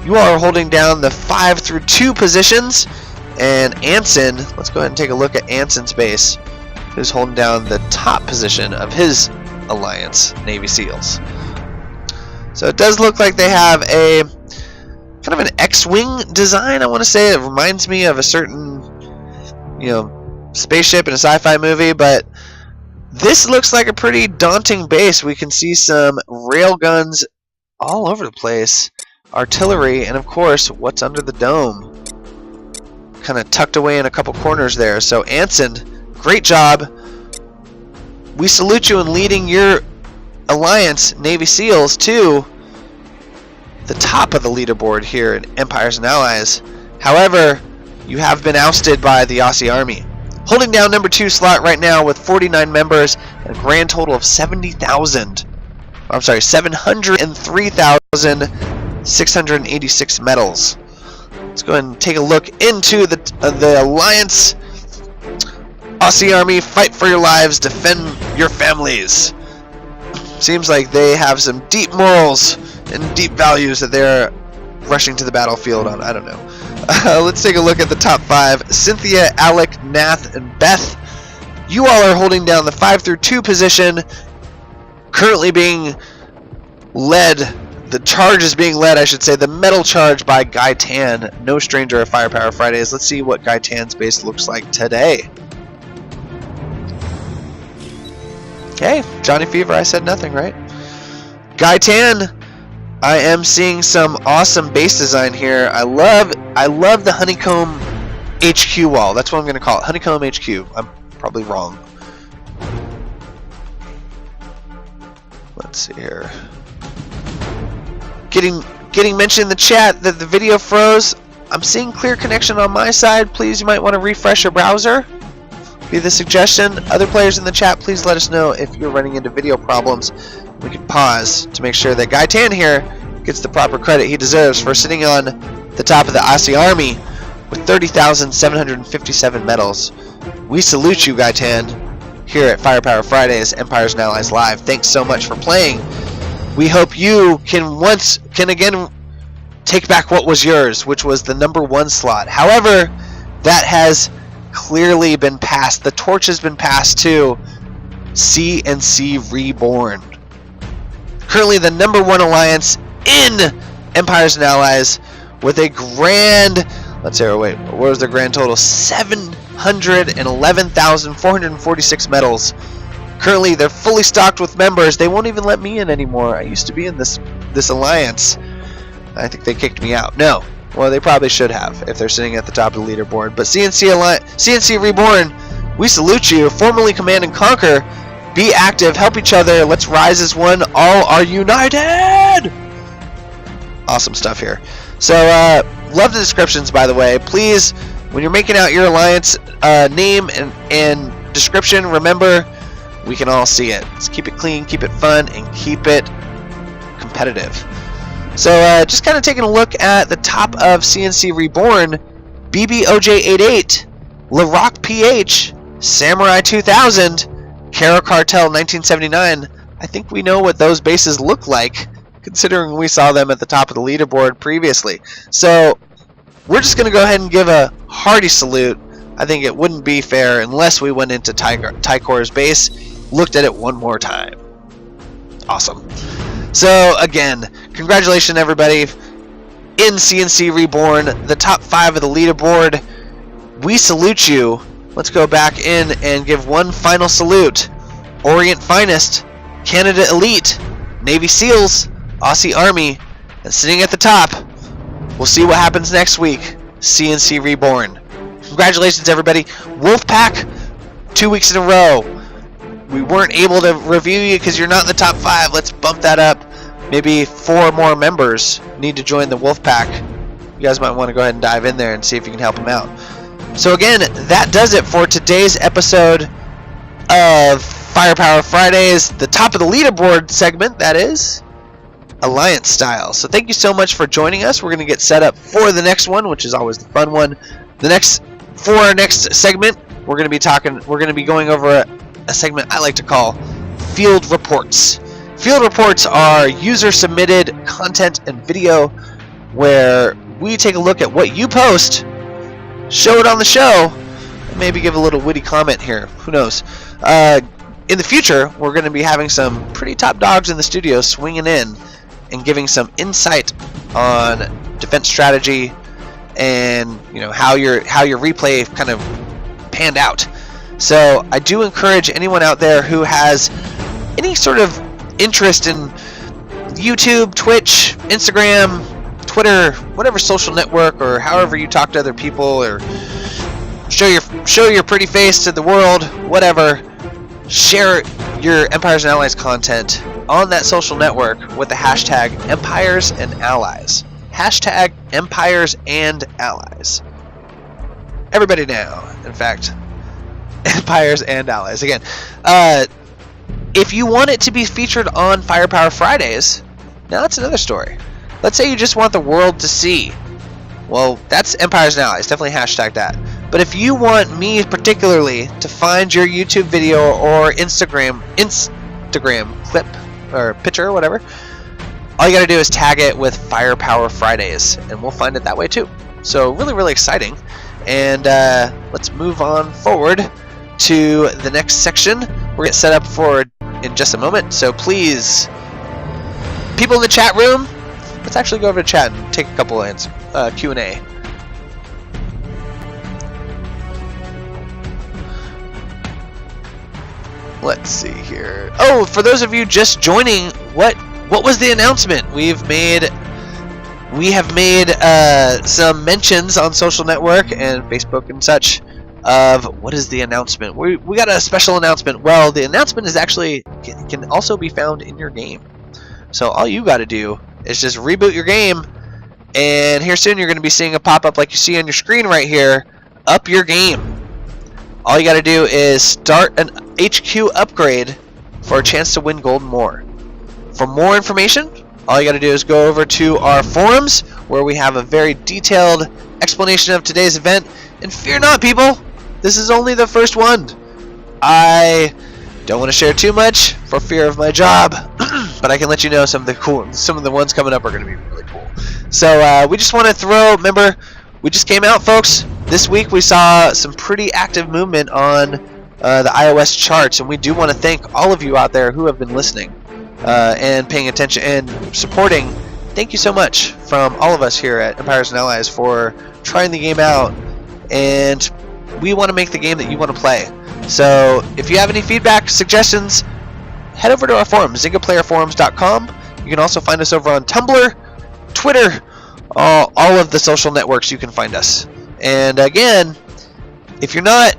you are holding down the 5 through 2 positions. And Anson, let's go ahead and take a look at Anson's base, who's holding down the top position of his alliance, Navy Seals. So it does look like they have a kind of an X-wing design. I want to say it reminds me of a certain, spaceship in a sci-fi movie, but this looks like a pretty daunting base. We can see some rail guns all over the place, artillery, and of course, what's under the dome. Kind of tucked away in a couple corners there. So Anson, great job. We salute you in leading your alliance, Navy SEALs, to the top of the leaderboard here in Empires and Allies. However, you have been ousted by the Aussie Army. Holding down number 2 slot right now with 49 members and a grand total of 703,686 medals. Let's go ahead and take a look into the Alliance. Aussie Army, fight for your lives, defend your families. Seems like they have some deep morals and deep values that they're rushing to the battlefield on. I don't know. Let's take a look at the top 5. Cynthia, Alec, Nath, and Beth. You all are holding down the 5 through 2 position. Currently being led, the charge is being led, I should say, the medal charge by Guy Tan. No stranger of Firepower Fridays. Let's see what Guy Tan's base looks like today. Okay, Johnny Fever, I said nothing, right? Guy Tan, I am seeing some awesome base design here. I love the Honeycomb HQ wall. That's what I'm going to call it, Honeycomb HQ. I'm probably wrong. Let's see here. Getting mentioned in the chat that the video froze. I'm seeing clear connection on my side. Please, you might want to refresh your browser. Be the suggestion. Other players in the chat, please let us know if you're running into video problems. We can pause to make sure that Guy Tan here gets the proper credit he deserves for sitting on the top of the Aussie Army with 30,757 medals. We salute you, Guy Tan, here at Firepower Fridays, Empires and Allies Live. Thanks so much for playing. We hope you can again take back what was yours, which was the number 1 slot. However, that has clearly been passed. The torch has been passed to CNC Reborn. Currently the number 1 alliance in Empires and Allies with a grand, let's see, wait, what was their grand total? 711,446 medals. Currently they're fully stocked with members. They won't even let me in anymore. I used to be in this alliance. I think they kicked me out. No. Well, they probably should have if they're sitting at the top of the leaderboard. But CNC Reborn, we salute you. Formerly Command and Conquer. Be active. Help each other. Let's rise as one. All are united. Awesome stuff here. So, love the descriptions, by the way. Please, when you're making out your alliance name and description, remember, we can all see it. Let's keep it clean, keep it fun, and keep it competitive. So just kind of taking a look at the top of CNC Reborn, BBOJ88, LaRock PH, Samurai 2000, Caro Cartel 1979. I think we know what those bases look like, considering we saw them at the top of the leaderboard previously. So we're just going to go ahead and give a hearty salute. I think it wouldn't be fair unless we went into Tycor's base, looked at it one more time. Awesome. So again, congratulations everybody in CNC Reborn, the top 5 of the leaderboard. We salute you. Let's go back in and give one final salute. Orient Finest, Canada Elite, Navy SEALs, Aussie Army, and sitting at the top, we'll see what happens next week, CNC Reborn. Congratulations everybody. Wolfpack, 2 weeks in a row. We weren't able to review you because you're not in the top 5. Let's bump that up. Maybe 4 more members need to join the Wolfpack. You guys might want to go ahead and dive in there and see if you can help them out. So again, that does it for today's episode of Firepower Fridays, the top of the leaderboard segment, that is, Alliance style. So thank you so much for joining us. We're going to get set up for the next one, which is always the fun one. For our next segment, we're going to be going over a segment I like to call Field Reports. Field Reports are user-submitted content and video where we take a look at what you post, show it on the show, and maybe give a little witty comment here. Who knows? In the future, we're going to be having some pretty top dogs in the studio swinging in and giving some insight on defense strategy and how your replay kind of panned out. So I do encourage anyone out there who has any sort of interest in YouTube, Twitch, Instagram, Twitter, whatever social network, or however you talk to other people or show your pretty face to the world, whatever, share your Empires and Allies content on that social network with the hashtag Empires and Allies. Hashtag Empires and Allies. Everybody now, in fact, Empires and Allies. Again, if you want it to be featured on Firepower Fridays, now that's another story. Let's say you just want the world to see. Well, that's Empires and Allies. Definitely hashtag that. But if you want me particularly to find your YouTube video or Instagram clip or picture or whatever, all you got to do is tag it with Firepower Fridays, and we'll find it that way too. So really, really exciting. And let's move on forward to the next section. We're going to set up for in just a moment. So please, people in the chat room, let's actually go over to chat and take a couple of Q&A. Let's see here. Oh, for those of you just joining, what was the announcement? We have made some mentions on social network and Facebook and such of what is the announcement. We got a special announcement. Well, the announcement is actually can also be found in your game. So all you got to do is just reboot your game, and here soon you're going to be seeing a pop-up like you see on your screen right here. Up your game. All you got to do is start an HQ upgrade for a chance to win gold more. For more information, all you got to do is go over to our forums where we have a very detailed explanation of today's event. And fear not, people, this is only the first one. I don't want to share too much for fear of my job, but I can let you know some of the ones coming up are going to be really cool. So we just want to remember, we just came out, folks. This week we saw some pretty active movement on the iOS charts, and we do want to thank all of you out there who have been listening and paying attention and supporting. Thank you so much from all of us here at Empires and Allies for trying the game out, and we want to make the game that you want to play. So if you have any feedback, suggestions, head over to our forum, ZyngaPlayerForums.com. You can also find us over on Tumblr, Twitter, all of the social networks you can find us. And again, if you're not,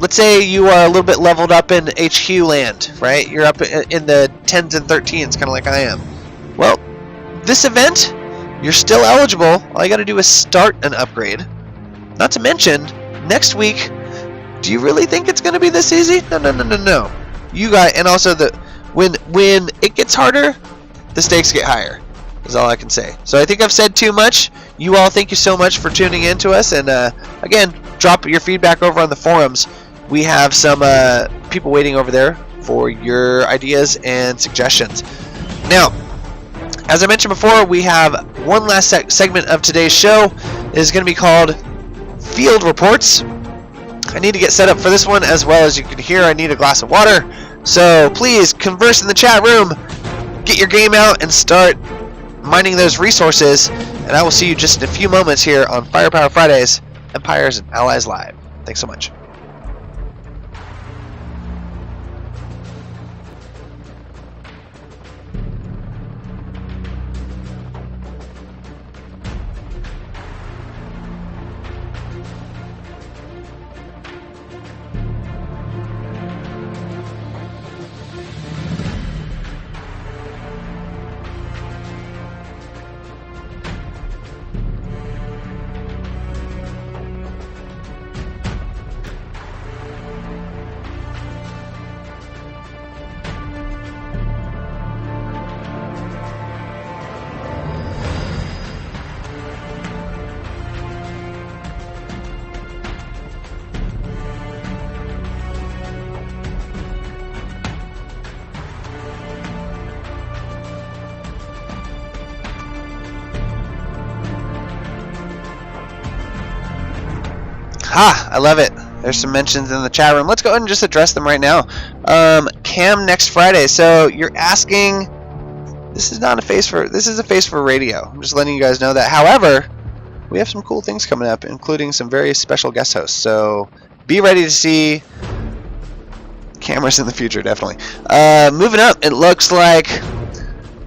let's say you are a little bit leveled up in HQ land, right? You're up in the 10s and 13s, kind of like I am. Well, this event, you're still eligible. All you got to do is start an upgrade. Not to mention, next week, do you really think it's going to be this easy? No. You got, and also when it gets harder, the stakes get higher. Is all I can say. So I think I've said too much. You all, thank you so much for tuning in to us, and again, drop your feedback over on the forums. We have some people waiting over there for your ideas and suggestions. Now, as I mentioned before, we have one last segment of today's show. It is going to be called Field Reports. I need to get set up for this one, as well as you can hear, I need a glass of water. So please converse in the chat room, get your game out, and start mining those resources, and I will see you just in a few moments here on Firepower Fridays, Empires and Allies Live. Thanks so much. I love it. There's some mentions in the chat room. Let's go ahead and just address them right now. Cam next Friday. So you're asking this is not a face for, this is a face for radio. I'm just letting you guys know that. However, we have some cool things coming up, including some very special guest hosts. So be ready to see cameras in the future, definitely. Moving up, it looks like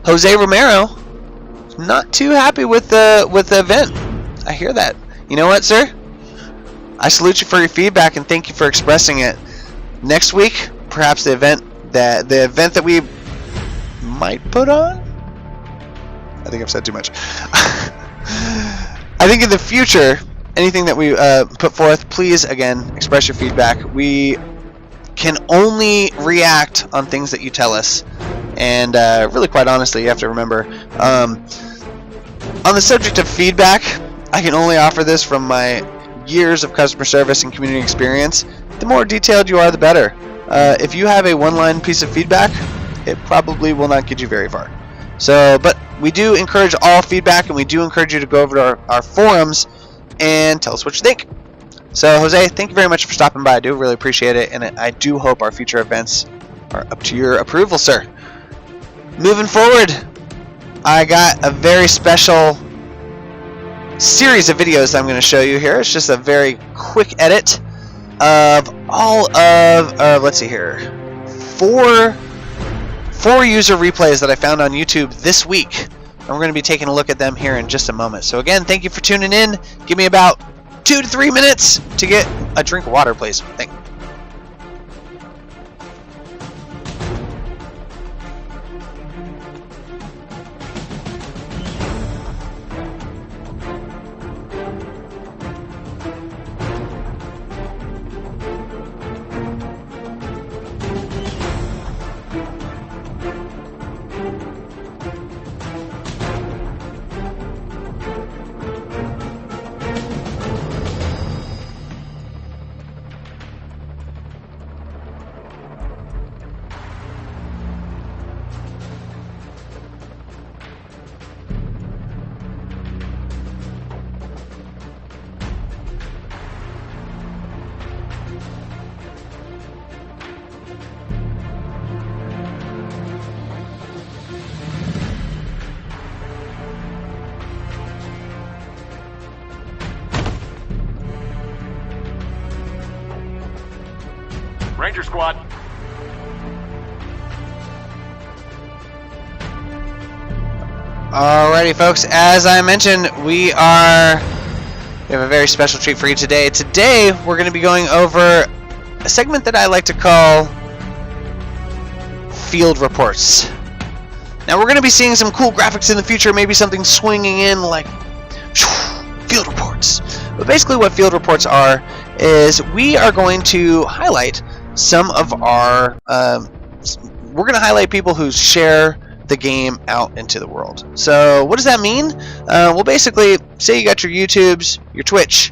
Jose Romero not too happy with the event. I hear that. You know what, sir? I salute you for your feedback and thank you for expressing it. Next week, perhaps the event that we might put on. I think I've said too much. I think in the future, anything that we put forth, please again express your feedback. We can only react on things that you tell us, and really, quite honestly, you have to remember. On the subject of feedback, I can only offer this from my years of customer service and community experience. The more detailed you are, the better. If you have a one-line piece of feedback, it probably will not get you very far. So, but we do encourage all feedback, and we do encourage you to go over to our forums and tell us what you think. So, Jose, thank you very much for stopping by. I do really appreciate it, and I do hope our future events are up to your approval, sir. Moving forward, I got a very special series of videos that I'm going to show you here. It's just a very quick edit of all of, let's see here, four user replays that I found on YouTube this week. And we're going to be taking a look at them here in just a moment. So again, thank you for tuning in. Give me about 2 to 3 minutes to get a drink of water, please. Thank you. Ranger Squad. Alrighty, folks. As I mentioned, we have a very special treat for you today. Today, we're going to be going over a segment that I like to call Field Reports. Now, we're going to be seeing some cool graphics in the future, maybe something swinging in like Field Reports. But basically what Field Reports are is we are going to highlight some of our, we're going to highlight people who share the game out into the world. So what does that mean? Well, basically, say you got your YouTubes, your Twitch,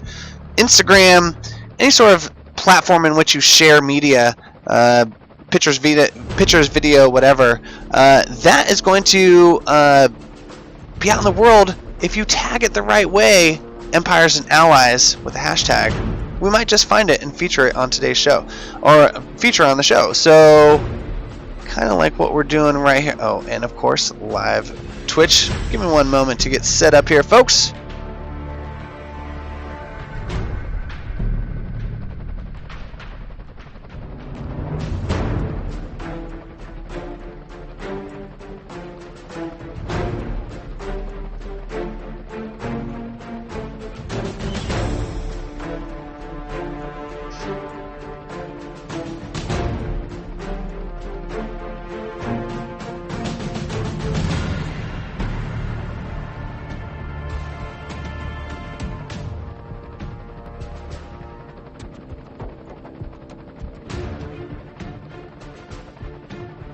Instagram, any sort of platform in which you share media, pictures, video, whatever, that is going to be out in the world. If you tag it the right way, Empires and Allies, with a hashtag, we might just find it and feature it on today's show, or feature on the show. So kind of like what we're doing right here. Oh, and of course, live Twitch. Give me one moment to get set up here, folks.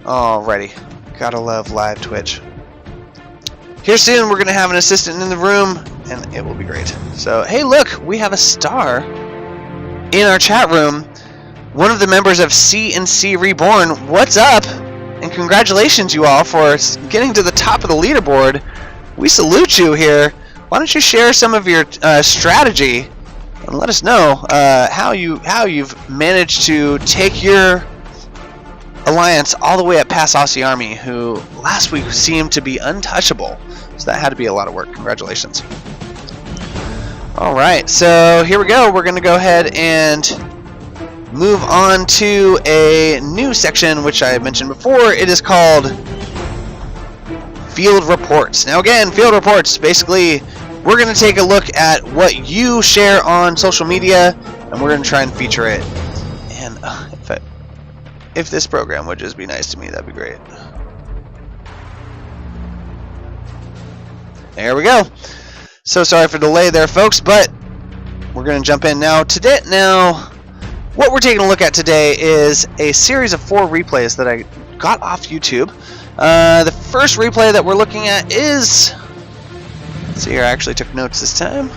Alrighty, gotta love live Twitch. Here soon we're gonna have an assistant in the room, and it will be great. So, hey, look, we have a star in our chat room. One of the members of CNC Reborn. What's up? And congratulations, you all, for getting to the top of the leaderboard. We salute you here. Why don't you share some of your strategy and let us know how you've managed to take your alliance all the way up past Aussie Army, who last week seemed to be untouchable. So that had to be a lot of work. Congratulations. Alright, so here we go. We're going to go ahead and move on to a new section, which I mentioned before. It is called Field Reports. Now again, Field Reports, basically, we're going to take a look at what you share on social media, and we're going to try and feature it. And if this program would just be nice to me, that'd be great. There we go. So sorry for the delay there, folks, but we're going to jump in now. Now, what we're taking a look at today is a series of 4 replays that I got off YouTube. The first replay that we're looking at is... Let's see here, I actually took notes this time.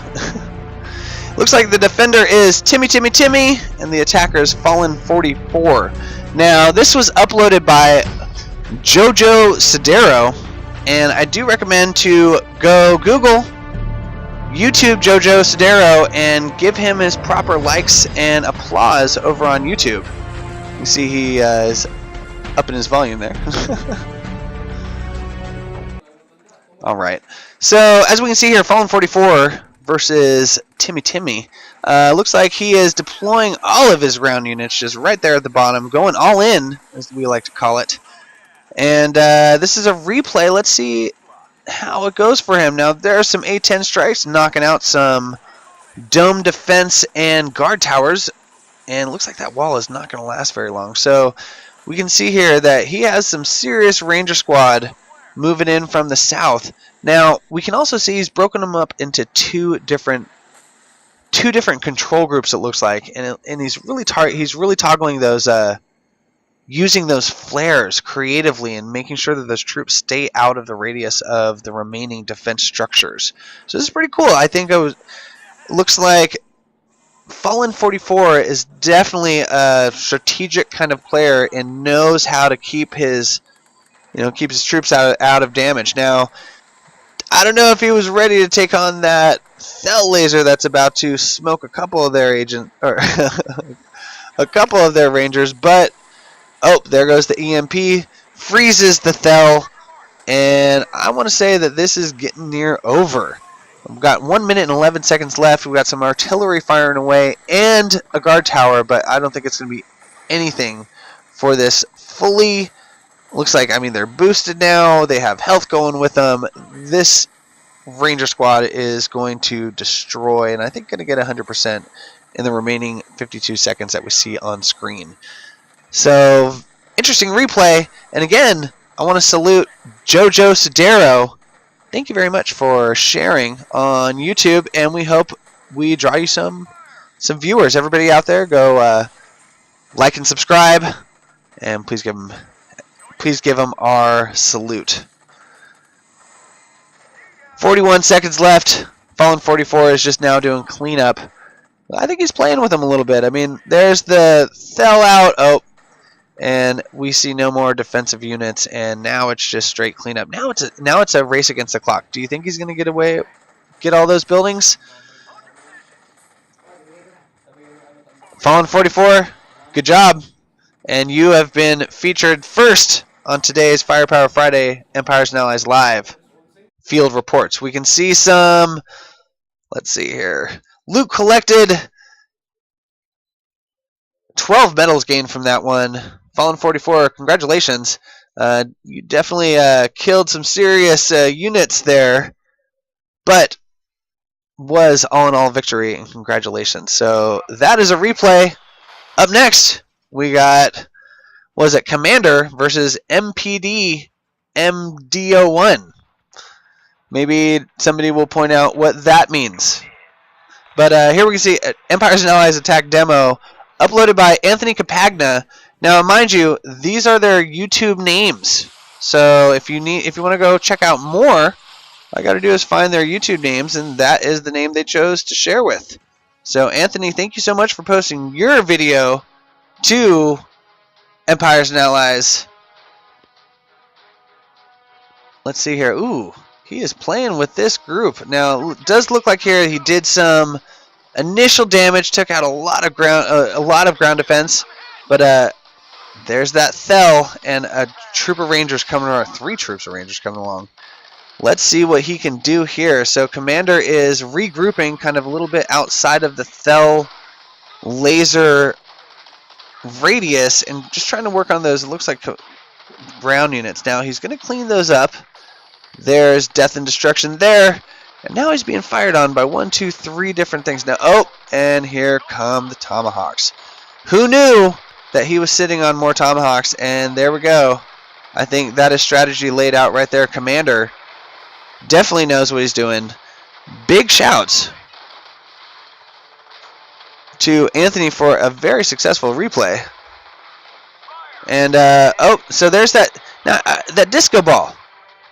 Looks like the defender is Timmy, and the attacker is Fallen44. Now, this was uploaded by Jojo Sodero, and I do recommend to go Google YouTube Jojo Sodero and give him his proper likes and applause over on YouTube. You see he is up in his volume there. Alright, so as we can see here, Fallen44 versus Timmy. Looks like he is deploying all of his ground units just right there at the bottom, going all in, as we like to call it. And this is a replay. Let's see how it goes for him. Now, there are some A-10 strikes knocking out some dome defense and guard towers, and it looks like that wall is not going to last very long. So we can see here that he has some serious Ranger squad moving in from the south. Now, we can also see he's broken them up into two different control groups, it looks like, and he's really toggling those, using those flares creatively and making sure that those troops stay out of the radius of the remaining defense structures. So this is pretty cool. I think looks like Fallen44 is definitely a strategic kind of player and knows how to keep his troops out of damage. Now, I don't know if he was ready to take on that Thel laser that's about to smoke a couple of their a couple of their Rangers, but oh, there goes the EMP, freezes the Thel, and I want to say that this is getting near over. We've got 1 minute and 11 seconds left. We've got some artillery firing away and a guard tower, but I don't think it's going to be anything for this fully. Looks like, I mean, they're boosted now. They have health going with them. This Ranger squad is going to destroy, and I think going to get 100% in the remaining 52 seconds that we see on screen. So, interesting replay. And again, I want to salute Jojo Sodero. Thank you very much for sharing on YouTube, and we hope we draw you some viewers. Everybody out there, go like and subscribe, and please give them our salute. 41 seconds left. Fallen44 is just now doing cleanup. I think he's playing with them a little bit. I mean, there's the Thel out. Oh, and we see no more defensive units, and now it's just straight cleanup. Now it's a race against the clock. Do you think he's going to get all those buildings? Fallen44, good job. And you have been featured first on today's Firepower Friday Empires and Allies Live Field Reports. We can see some, let's see here, loot collected, 12 medals gained from that one. Fallen44, congratulations. You definitely killed some serious units there, but was all in all victory, and congratulations. So that is a replay. Up next, we got, what is it, Commander versus MPD MDO1. Maybe somebody will point out what that means. But here we can see Empires and Allies Attack demo uploaded by Anthony Capagna. Now, mind you, these are their YouTube names. So if you want to go check out more, all I got to do is find their YouTube names, and that is the name they chose to share with. So Anthony, thank you so much for posting your video to Empires and Allies. Let's see here. Ooh, he is playing with this group. Now, it does look like here he did some initial damage, took out a lot of ground defense, but There's that Thel and a troop of Rangers coming, or 3 troops of Rangers coming along. Let's see what he can do here. So Commander is regrouping kind of a little bit outside of the Thel laser radius and just trying to work on those, it looks like, ground units. Now he's going to clean those up. There's death and destruction there. And now he's being fired on by 1, 2, 3 different things. Now, oh, and here come the Tomahawks. Who knew that he was sitting on more Tomahawks? And there we go. I think that is strategy laid out right there. Commander definitely knows what he's doing. Big shouts to Anthony for a very successful replay. And, oh, so there's that. Now, that disco ball.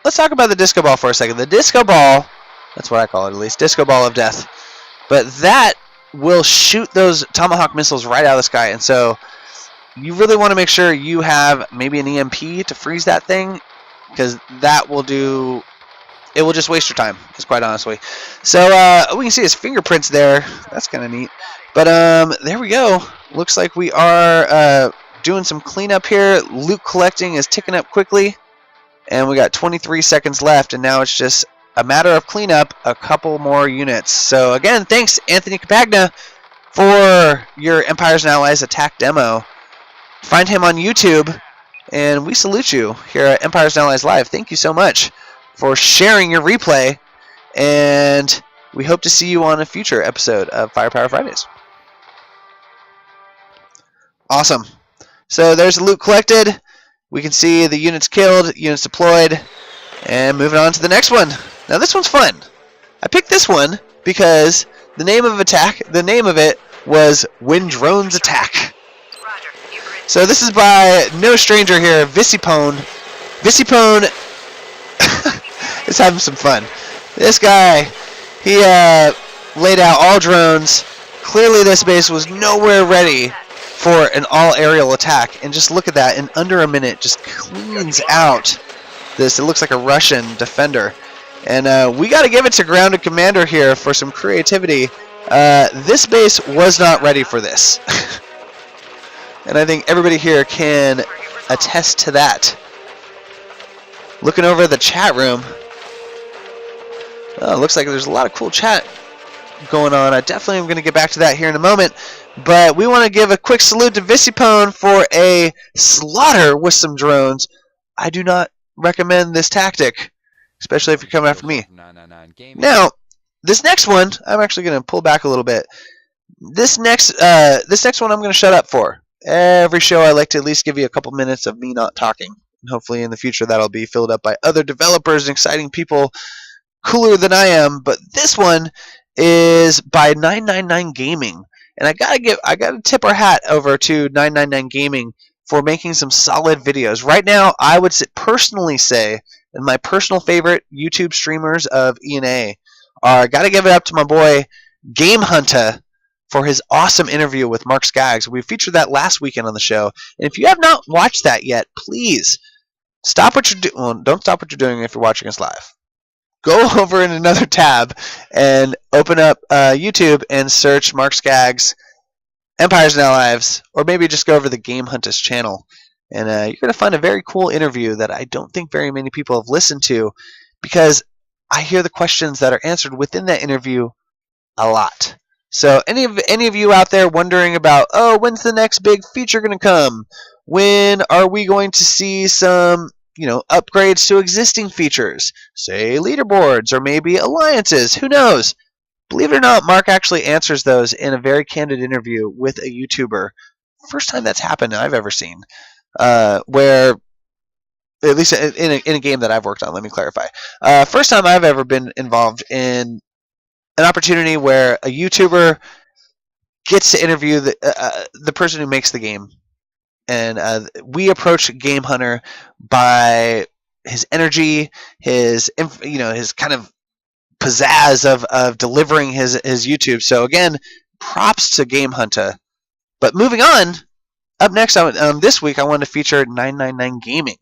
Let's talk about the disco ball for a second. The disco ball, that's what I call it at least, disco ball of death. But that will shoot those Tomahawk missiles right out of the sky. And so you really want to make sure you have maybe an EMP to freeze that thing, because that will do, it will just waste your time, just quite honestly. So we can see his fingerprints there. That's kind of neat. But there we go. Looks like we are doing some cleanup here. Loot collecting is ticking up quickly. And we got 23 seconds left, and now it's just a matter of cleanup, a couple more units. So again, thanks Anthony Capagna for your Empires and Allies attack demo. Find him on YouTube, and we salute you here at Empires and Allies Live. Thank you so much for sharing your replay, and we hope to see you on a future episode of Firepower Fridays. Awesome. So there's the loot collected. We can see the units killed, units deployed, and moving on to the next one. Now this one's fun. I picked this one because the name of it was When Drones Attack. So this is by no stranger here, Visipone. Visipone is having some fun. This guy, he laid out all drones. Clearly this base was nowhere ready for an all-aerial attack, and just look at that, in under a minute just cleans out this, it looks like a Russian defender. And we got to give it to Grounded Commander here for some creativity. This base was not ready for this. And I think everybody here can attest to that. Looking over the chat room, oh, looks like there's a lot of cool chat going on. I definitely am going to get back to that here in a moment. But we want to give a quick salute to Visipone for a slaughter with some drones. I do not recommend this tactic, especially if you're coming after me. Now, this next one, I'm actually going to pull back a little bit. This next one I'm going to shut up for. Every show I like to at least give you a couple minutes of me not talking. And hopefully in the future that'll be filled up by other developers and exciting people cooler than I am. But this one is by 999 Gaming. And I gotta tip our hat over to 999 Gaming for making some solid videos. Right now, I would personally say, and my personal favorite YouTube streamers of E&A are, gotta give it up to my boy Game Hunter for his awesome interview with Mark Skaggs. We featured that last weekend on the show. And if you have not watched that yet, please stop what you're doing. Well, don't stop what you're doing if you're watching us live. Go over in another tab and open up YouTube and search Mark Skaggs, Empires and Allies, or maybe just go over the Game Hunters channel. And you're going to find a very cool interview that I don't think very many people have listened to, because I hear the questions that are answered within that interview a lot. So any of you out there wondering about, oh, when's the next big feature going to come? When are we going to see some upgrades to existing features, say leaderboards or maybe alliances, who knows? Believe it or not, Mark actually answers those in a very candid interview with a YouTuber. First time that's happened I've ever seen, where, at least in a game that I've worked on, let me clarify. First time I've ever been involved in an opportunity where a YouTuber gets to interview the person who makes the game. And we approach Game Hunter by his energy, his kind of pizzazz of delivering his YouTube. So again, props to Game Hunter. But moving on, up next, this week I wanted to feature 999 Gaming.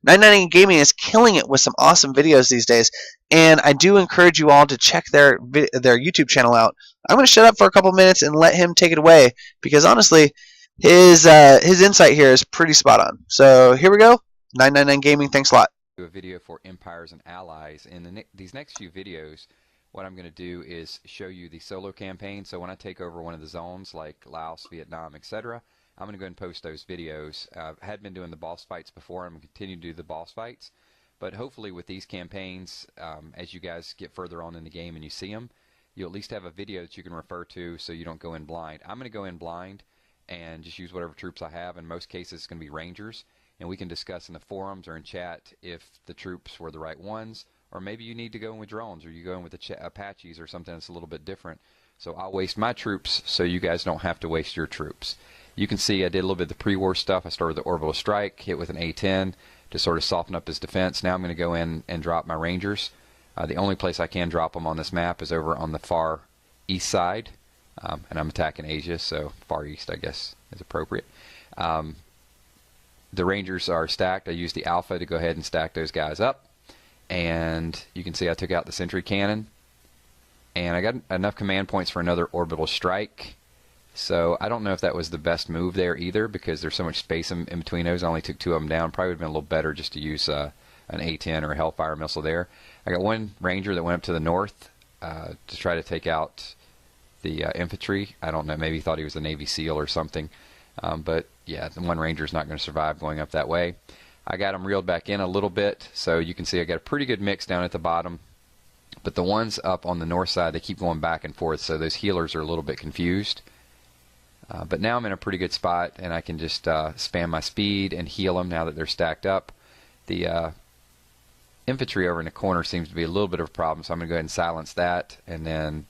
999 Gaming is killing it with some awesome videos these days, and I do encourage you all to check their YouTube channel out. I'm going to shut up for a couple minutes and let him take it away, because honestly, his insight here is pretty spot on. So here we go. 999 Gaming, thanks a lot. Do a video for Empires and Allies. In these next few videos, what I'm going to do is show you the solo campaign. So when I take over one of the zones like Laos, Vietnam, etc., I'm going to go ahead and post those videos. I had been doing the boss fights before. I'm going to continue to do the boss fights. But hopefully with these campaigns, as you guys get further on in the game and you see them, you'll at least have a video that you can refer to so you don't go in blind. I'm going to go in blind and just use whatever troops I have. In most cases, it's going to be Rangers. And we can discuss in the forums or in chat if the troops were the right ones, or maybe you need to go in with drones, or you go in with the Apaches or something that's a little bit different. So I'll waste my troops so you guys don't have to waste your troops. You can see I did a little bit of the pre-war stuff. I started with the orbital strike, hit with an A-10 to sort of soften up his defense. Now I'm going to go in and drop my Rangers. The only place I can drop them on this map is over on the far east side, and I'm attacking Asia, so far east I guess is appropriate. The Rangers are stacked. I used the Alpha to go ahead and stack those guys up. And you can see I took out the Sentry Cannon. And I got enough command points for another orbital strike. So I don't know if that was the best move there either, because there's so much space in between those. I only took 2 of them down. Probably would have been a little better just to use an A-10 or a Hellfire missile there. I got one Ranger that went up to the north to try to take out the infantry. I don't know, maybe he thought he was a Navy SEAL or something. But yeah, the one Ranger's not going to survive going up that way. I got them reeled back in a little bit, so you can see I got a pretty good mix down at the bottom. But the ones up on the north side, they keep going back and forth, so those healers are a little bit confused. But now I'm in a pretty good spot, and I can just spam my speed and heal them now that they're stacked up. The infantry over in the corner seems to be a little bit of a problem, so I'm going to go ahead and silence that, and then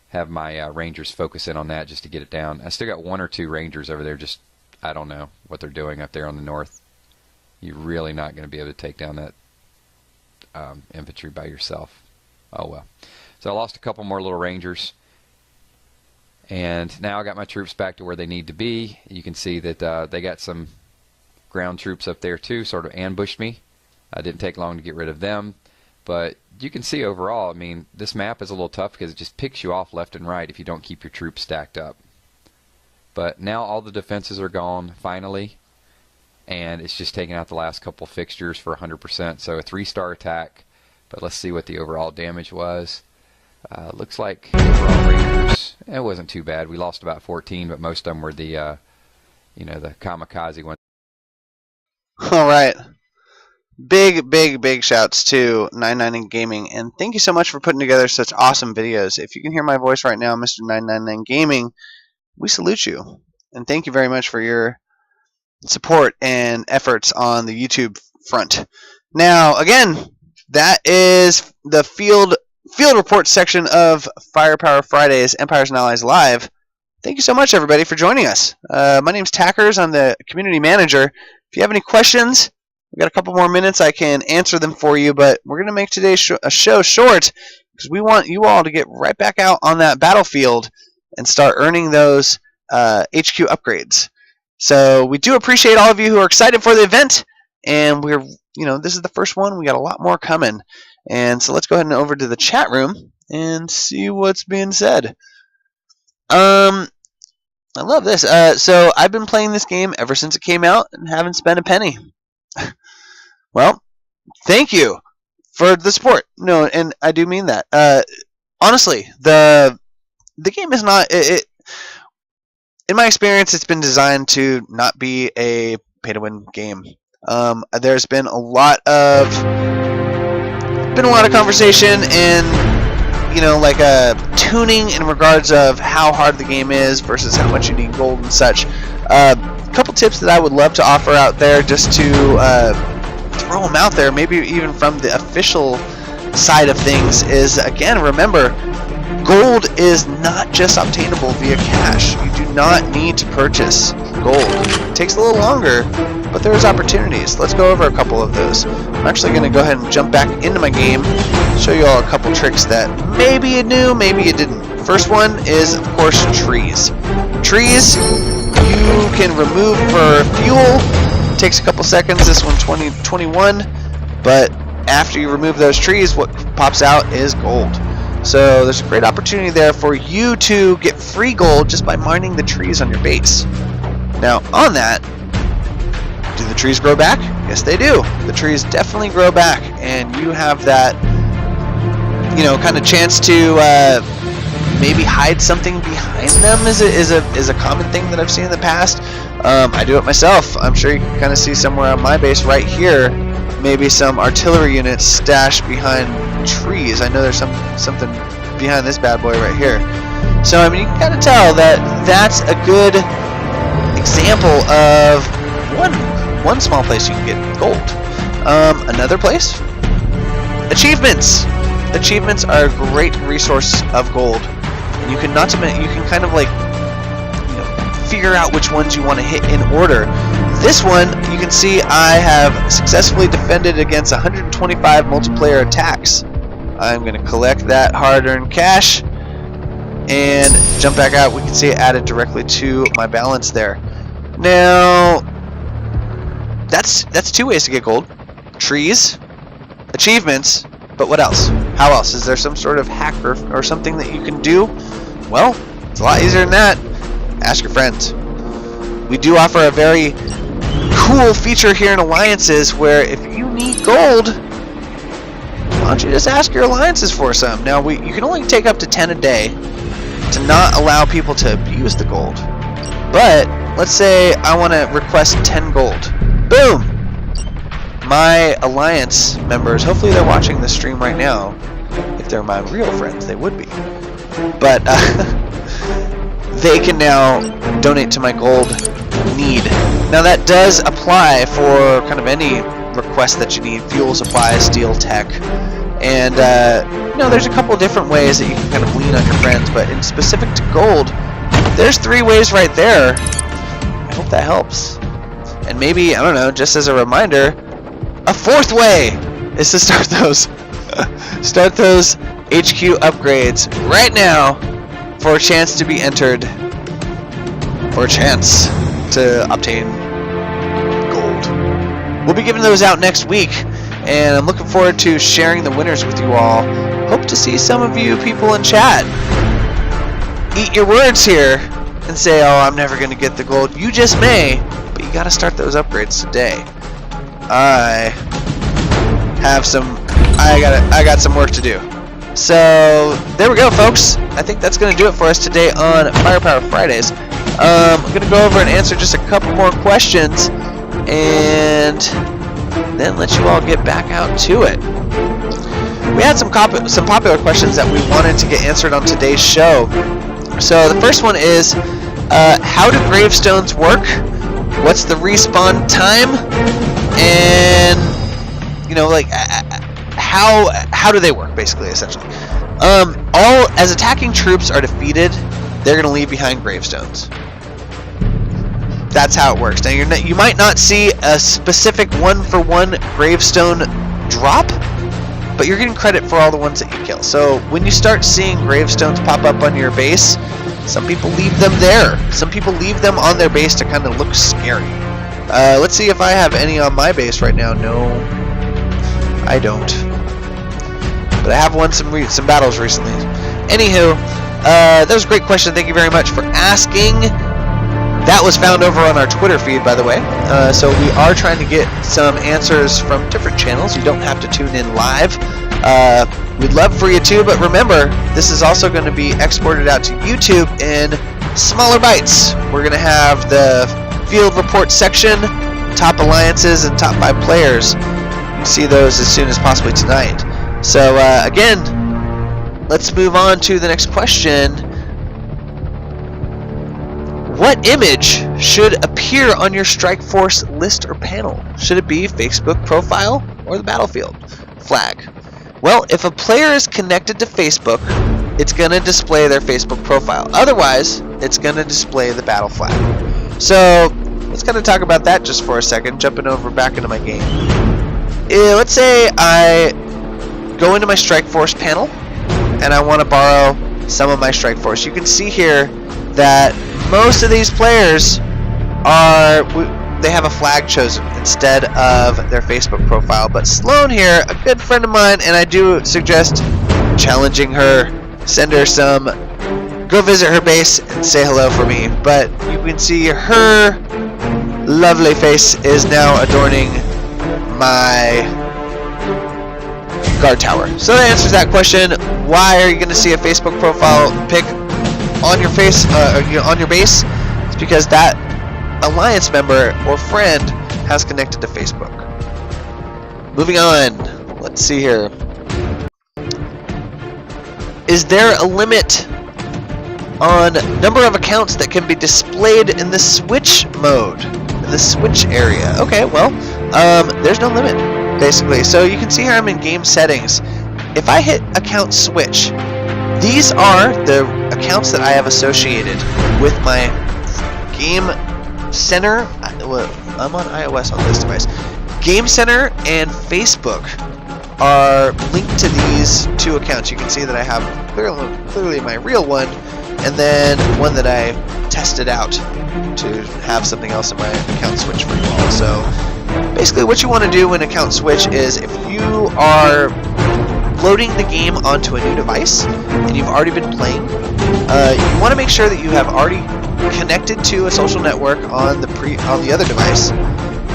have my Rangers focus in on that just to get it down. I still got 1 or 2 Rangers over there. Just, I don't know what they're doing up there on the north. You're really not going to be able to take down that infantry by yourself. Oh well. So I lost a couple more little Rangers. And now I got my troops back to where they need to be. You can see that they got some ground troops up there too, sort of ambushed me. It didn't take long to get rid of them. But you can see overall, I mean, this map is a little tough because it just picks you off left and right if you don't keep your troops stacked up. But now all the defenses are gone, finally. And it's just taking out the last couple fixtures for 100%. So a 3-star attack. But let's see what the overall damage was. Looks like overall Rangers, it wasn't too bad. We lost about 14, but most of them were the, the kamikaze ones. All right. Big shouts to 999 Gaming, and thank you so much for putting together such awesome videos. If you can hear my voice right now, Mr. 999 Gaming, we salute you, and thank you very much for your support and efforts on the YouTube front. Now, again, that is the field report section of Firepower Fridays Empires and Allies Live. Thank you so much, everybody, for joining us. My name's Tackers. I'm the community manager. If you have any questions, we've got a couple more minutes. I can answer them for you, but we're going to make today's show short because we want you all to get right back out on that battlefield and start earning those HQ upgrades. So we do appreciate all of you who are excited for the event, and we're, this is the first one. We got a lot more coming. And so let's go ahead and over to the chat room and see what's being said. I love this. So I've been playing this game ever since it came out and haven't spent a penny. Well, thank you for the support. No, and I do mean that. Honestly, the game is not. In my experience, it's been designed to not be a pay-to-win game. There's been a lot of conversation and like a tuning in regards of how hard the game is versus how much you need gold and such. A couple tips that I would love to offer out there, just to throw them out there, maybe even from the official side of things, is, again, remember, gold is not just obtainable via cash. You do not need to purchase gold. It takes a little longer, but there's opportunities. Let's go over a couple of those. I'm actually going to go ahead and jump back into my game, show you all a couple tricks that maybe you knew, maybe you didn't. First one is, of course, trees. Trees you can remove for fuel. It takes a couple seconds. This one 21, but after you remove those trees, what pops out is gold. So there's a great opportunity there for you to get free gold just by mining the trees on your base. Now, on that, do the trees grow back? Yes, they do. The trees definitely grow back, and you have that, kind of chance to maybe hide something behind them. Is a common thing that I've seen in the past. I do it myself. I'm sure you can kind of see somewhere on my base right here, maybe some artillery units stashed behind trees. I know there's something behind this bad boy right here. So I mean, you can kind of tell that that's a good example of one small place you can get gold. Another place, achievements. Achievements are a great resource of gold. You can kind of like figure out which ones you want to hit in order. This one, you can see I have successfully defended against 125 multiplayer attacks. I'm going to collect that hard-earned cash and jump back out. We can see it added directly to my balance there. Now, that's two ways to get gold. Trees, achievements, but what else? How else? Is there some sort of hack or something that you can do? Well, it's a lot easier than that. Ask your friends. We do offer a very cool feature here in Alliances where if you need gold, why don't you just ask your Alliances for some? Now, you can only take up to 10 a day to not allow people to abuse the gold. But let's say I want to request 10 gold. Boom! My Alliance members, hopefully they're watching this stream right now. If they're my real friends, they would be. But they can now donate to my gold need. Now that does apply for kind of any request that you need: fuel supplies, steel, tech, and there's a couple different ways that you can kind of lean on your friends. But in specific to gold, there's 3 ways right there. I hope that helps. And maybe, I don't know, just as a reminder, a 4th way is to start those HQ upgrades right now for a chance to be entered, for a chance to obtain gold. We'll be giving those out next week, and I'm looking forward to sharing the winners with you all. Hope to see some of you people in chat eat your words here and say, oh, I'm never going to get the gold. You just may, but you got to start those upgrades today. I got some work to do. So there we go, folks. I think that's going to do it for us today on Firepower Fridays. I'm going to go over and answer just a couple more questions and then let you all get back out to it. We had some popular questions that we wanted to get answered on today's show. So the first one is, how do gravestones work? What's the respawn time? And how do they work, basically, essentially? All as attacking troops are defeated, they're going to leave behind gravestones. That's how it works. Now you might not see a specific 1-for-1 gravestone drop, but you're getting credit for all the ones that you kill. So when you start seeing gravestones pop up on your base, some people leave them there. Some people leave them on their base to kind of look scary. Let's see if I have any on my base right now. No, I don't. But I have won some battles recently. Anywho, that was a great question. Thank you very much for asking. That was found over on our Twitter feed, by the way. So we are trying to get some answers from different channels. You don't have to tune in live. We'd love for you to, but remember, this is also going to be exported out to YouTube in smaller bites. We're going to have the field report section, top alliances, and top 5 players. You can see those as soon as possibly tonight. So again, let's move on to the next question. What image should appear on your Strike Force list or panel? Should it be Facebook profile or the battlefield flag? Well, if a player is connected to Facebook, it's going to display their Facebook profile. Otherwise, it's going to display the battle flag. So let's kind of talk about that just for a second, jumping over back into my game. Let's say I go into my Strike Force panel and I want to borrow some of my Strike Force. You can see here that most of these players they have a flag chosen instead of their Facebook profile. But Sloan here, a good friend of mine, and I do suggest challenging her, send her some, go visit her base and say hello for me. But you can see her lovely face is now adorning my guard tower. So that answers that question. Why are you going to see a Facebook profile pic on your face, on your base? It's because that alliance member or friend has connected to Facebook. Moving on. Let's see here. Is there a limit on number of accounts that can be displayed in the switch mode, in the switch area? Okay, well, there's no limit, basically. So you can see here I'm in game settings. If I hit account switch, these are the accounts that I have associated with my Game Center. I'm on iOS on this device. Game Center and Facebook are linked to these two accounts. You can see that I have clearly my real one, and then one that I tested out to have something else in my account switch for you all. So basically what you want to do in account switch is, if you are loading the game onto a new device and you've already been playing, you want to make sure that you have already connected to a social network on the other device.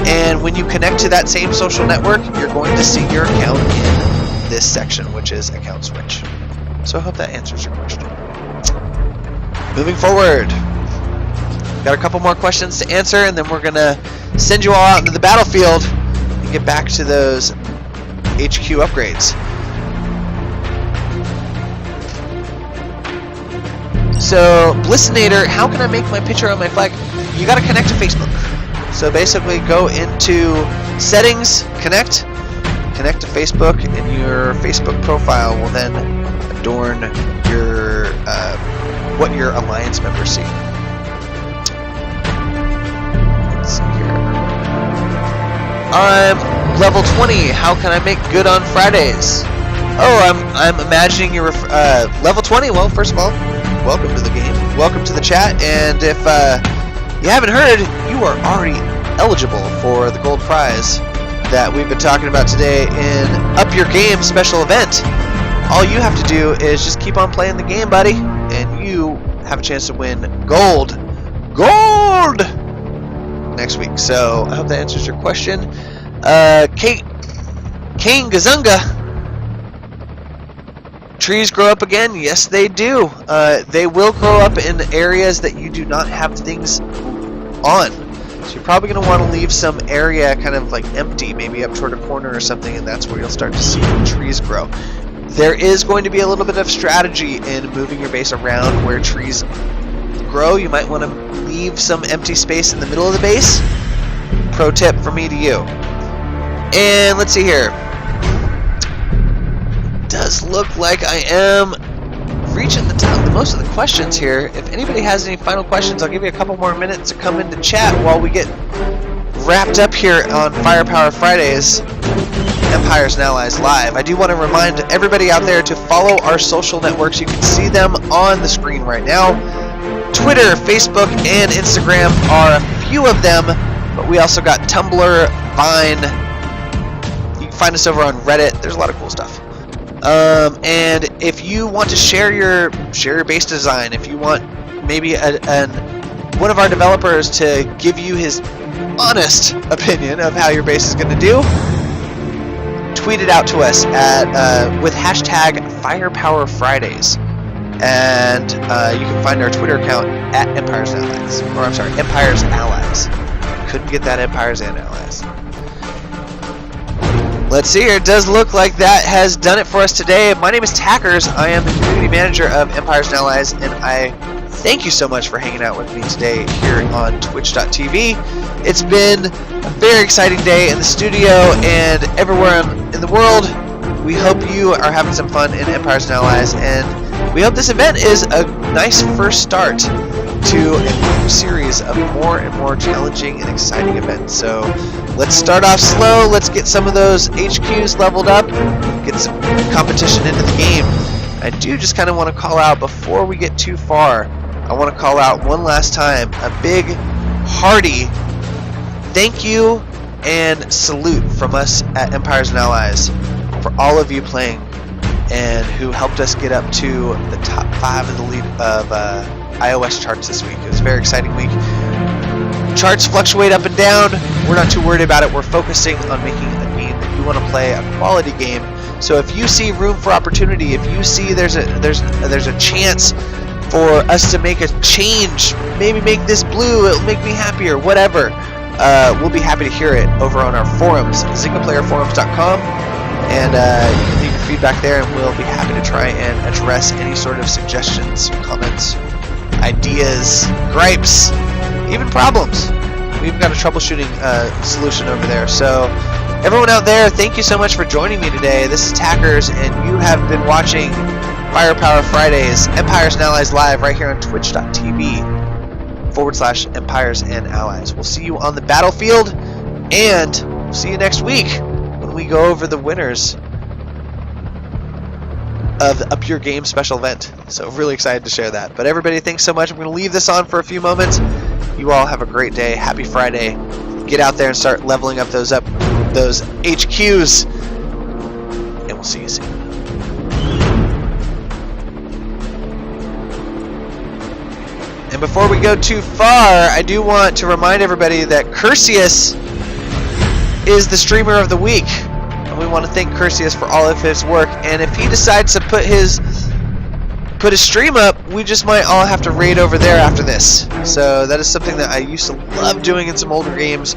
And when you connect to that same social network, you're going to see your account in this section, which is account switch. So I hope that answers your question. Moving forward, got a couple more questions to answer, and then we're going to send you all out into the battlefield and get back to those HQ upgrades. So, Blissinator, how can I make my picture on my flag? You got to connect to Facebook. So basically, go into settings, connect to Facebook, and your Facebook profile will then adorn your what your alliance members see. Let's see here. I'm level 20. How can I make good on Fridays? Oh, I'm imagining you're level 20. Well, first of all, welcome to the game. Welcome to the chat. And if you haven't heard, you are already eligible for the gold prize that we've been talking about today in Up Your Game special event. All you have to do is just keep on playing the game, buddy, and you have a chance to win gold next week. So I hope that answers your question. King Gazunga, trees grow up again? Yes, they do. They will grow up in areas that you do not have things on. So you're probably going to want to leave some area kind of like empty, maybe up toward a corner or something, and that's where you'll start to see the trees grow. There is going to be a little bit of strategy in moving your base around where trees grow. You might want to leave some empty space in the middle of the base. Pro tip from me to you. And let's see here. Does look like I am reaching the top of most of the questions here. If anybody has any final questions, I'll give you a couple more minutes to come into chat while we get wrapped up here on Firepower Fridays, Empires and Allies Live. I do want to remind everybody out there to follow our social networks. You can see them on the screen right now. Twitter, Facebook, and Instagram are a few of them, but we also got Tumblr, Vine. You can find us over on Reddit. There's a lot of cool stuff. And if you want to share your base design, if you want maybe one of our developers to give you his honest opinion of how your base is going to do, tweet it out to us at with hashtag Firepower Fridays, and you can find our Twitter account at Empires and Allies, or I'm sorry, Empires Allies. Couldn't get that Empires and Allies. Let's see here. It does look like that has done it for us today. My name is Tackers. I am the community manager of Empires and Allies, and I thank you so much for hanging out with me today here on Twitch.tv. It's been a very exciting day in the studio and everywhere in the world. We hope you are having some fun in Empires and Allies, and we hope this event is a nice first start to a new series of more and more challenging and exciting events. So let's start off slow. Let's get some of those HQs leveled up, get some competition into the game. I do just kind of want to call out, before we get too far, I want to call out one last time a big, hearty thank you and salute from us at Empires and Allies for all of you playing and who helped us get up to the top 5 of the lead of iOS charts this week. It was a very exciting week. charts fluctuate up and down. We're not too worried about it. We're focusing on making a game that you want to play, a quality game. So if you see room for opportunity, if you see there's a chance for us to make a change, maybe make this blue, it'll make me happier, whatever, we'll be happy to hear it over on our forums, ZyngaPlayerForums.com, and you can leave your feedback there, and we'll be happy to try and address any sort of suggestions, comments, ideas, gripes, even problems. We've even got a troubleshooting solution over there. So everyone out there, thank you so much for joining me today. This is Tackers, and you have been watching Firepower Fridays, Empires and Allies Live, right here on twitch.tv/Empires and Allies. We'll see you on the battlefield, and we'll see you next week when we go over the winners of a Pure Game special event. So really excited to share that. But everybody, thanks so much. I'm going to leave this on for a few moments. You all have a great day. Happy Friday. Get out there and start leveling up those HQs. And we'll see you soon. And before we go too far, I do want to remind everybody that Curseus is the streamer of the week. And we want to thank Curseus for all of his work. And if he decides to put his stream up, we just might all have to raid over there after this. So that is something that I used to love doing in some older games,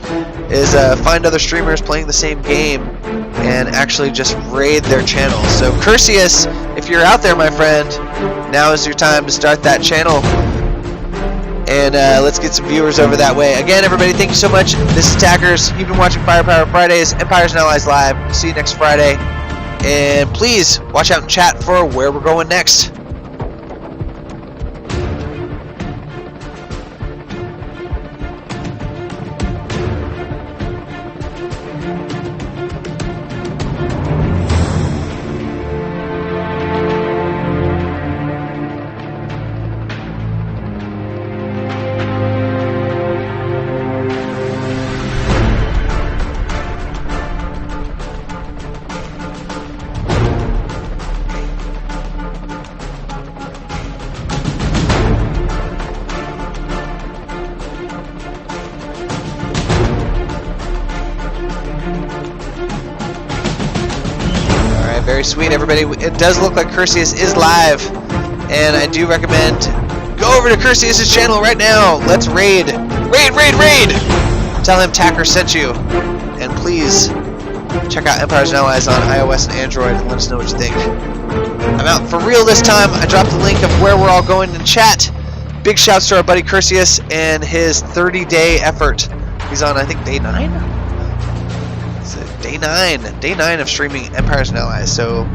is find other streamers playing the same game and actually just raid their channel. So Curseus, if you're out there, my friend, now is your time to start that channel. And let's get some viewers over that way. Again, everybody, thank you so much. This is Tackers. You've been watching Firepower Fridays, Empires and Allies Live. See you next Friday. And please, watch out in chat for where we're going next. Very sweet, everybody. It does look like Curseus is live, and I do recommend go over to Curseus' channel right now. Let's raid. Raid! Tell him Tacker sent you, and please check out Empires and Allies on iOS and Android and let us know what you think. I'm out for real this time. I dropped the link of where we're all going in chat. Big shouts to our buddy Curseus and his 30-day effort. He's on, I think, day 9? Day 9 of streaming Empires and Allies. So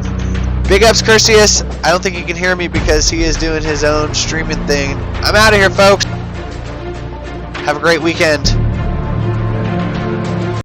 big ups, Curseus. I don't think you can hear me because he is doing his own streaming thing. I'm out of here, folks. Have a great weekend.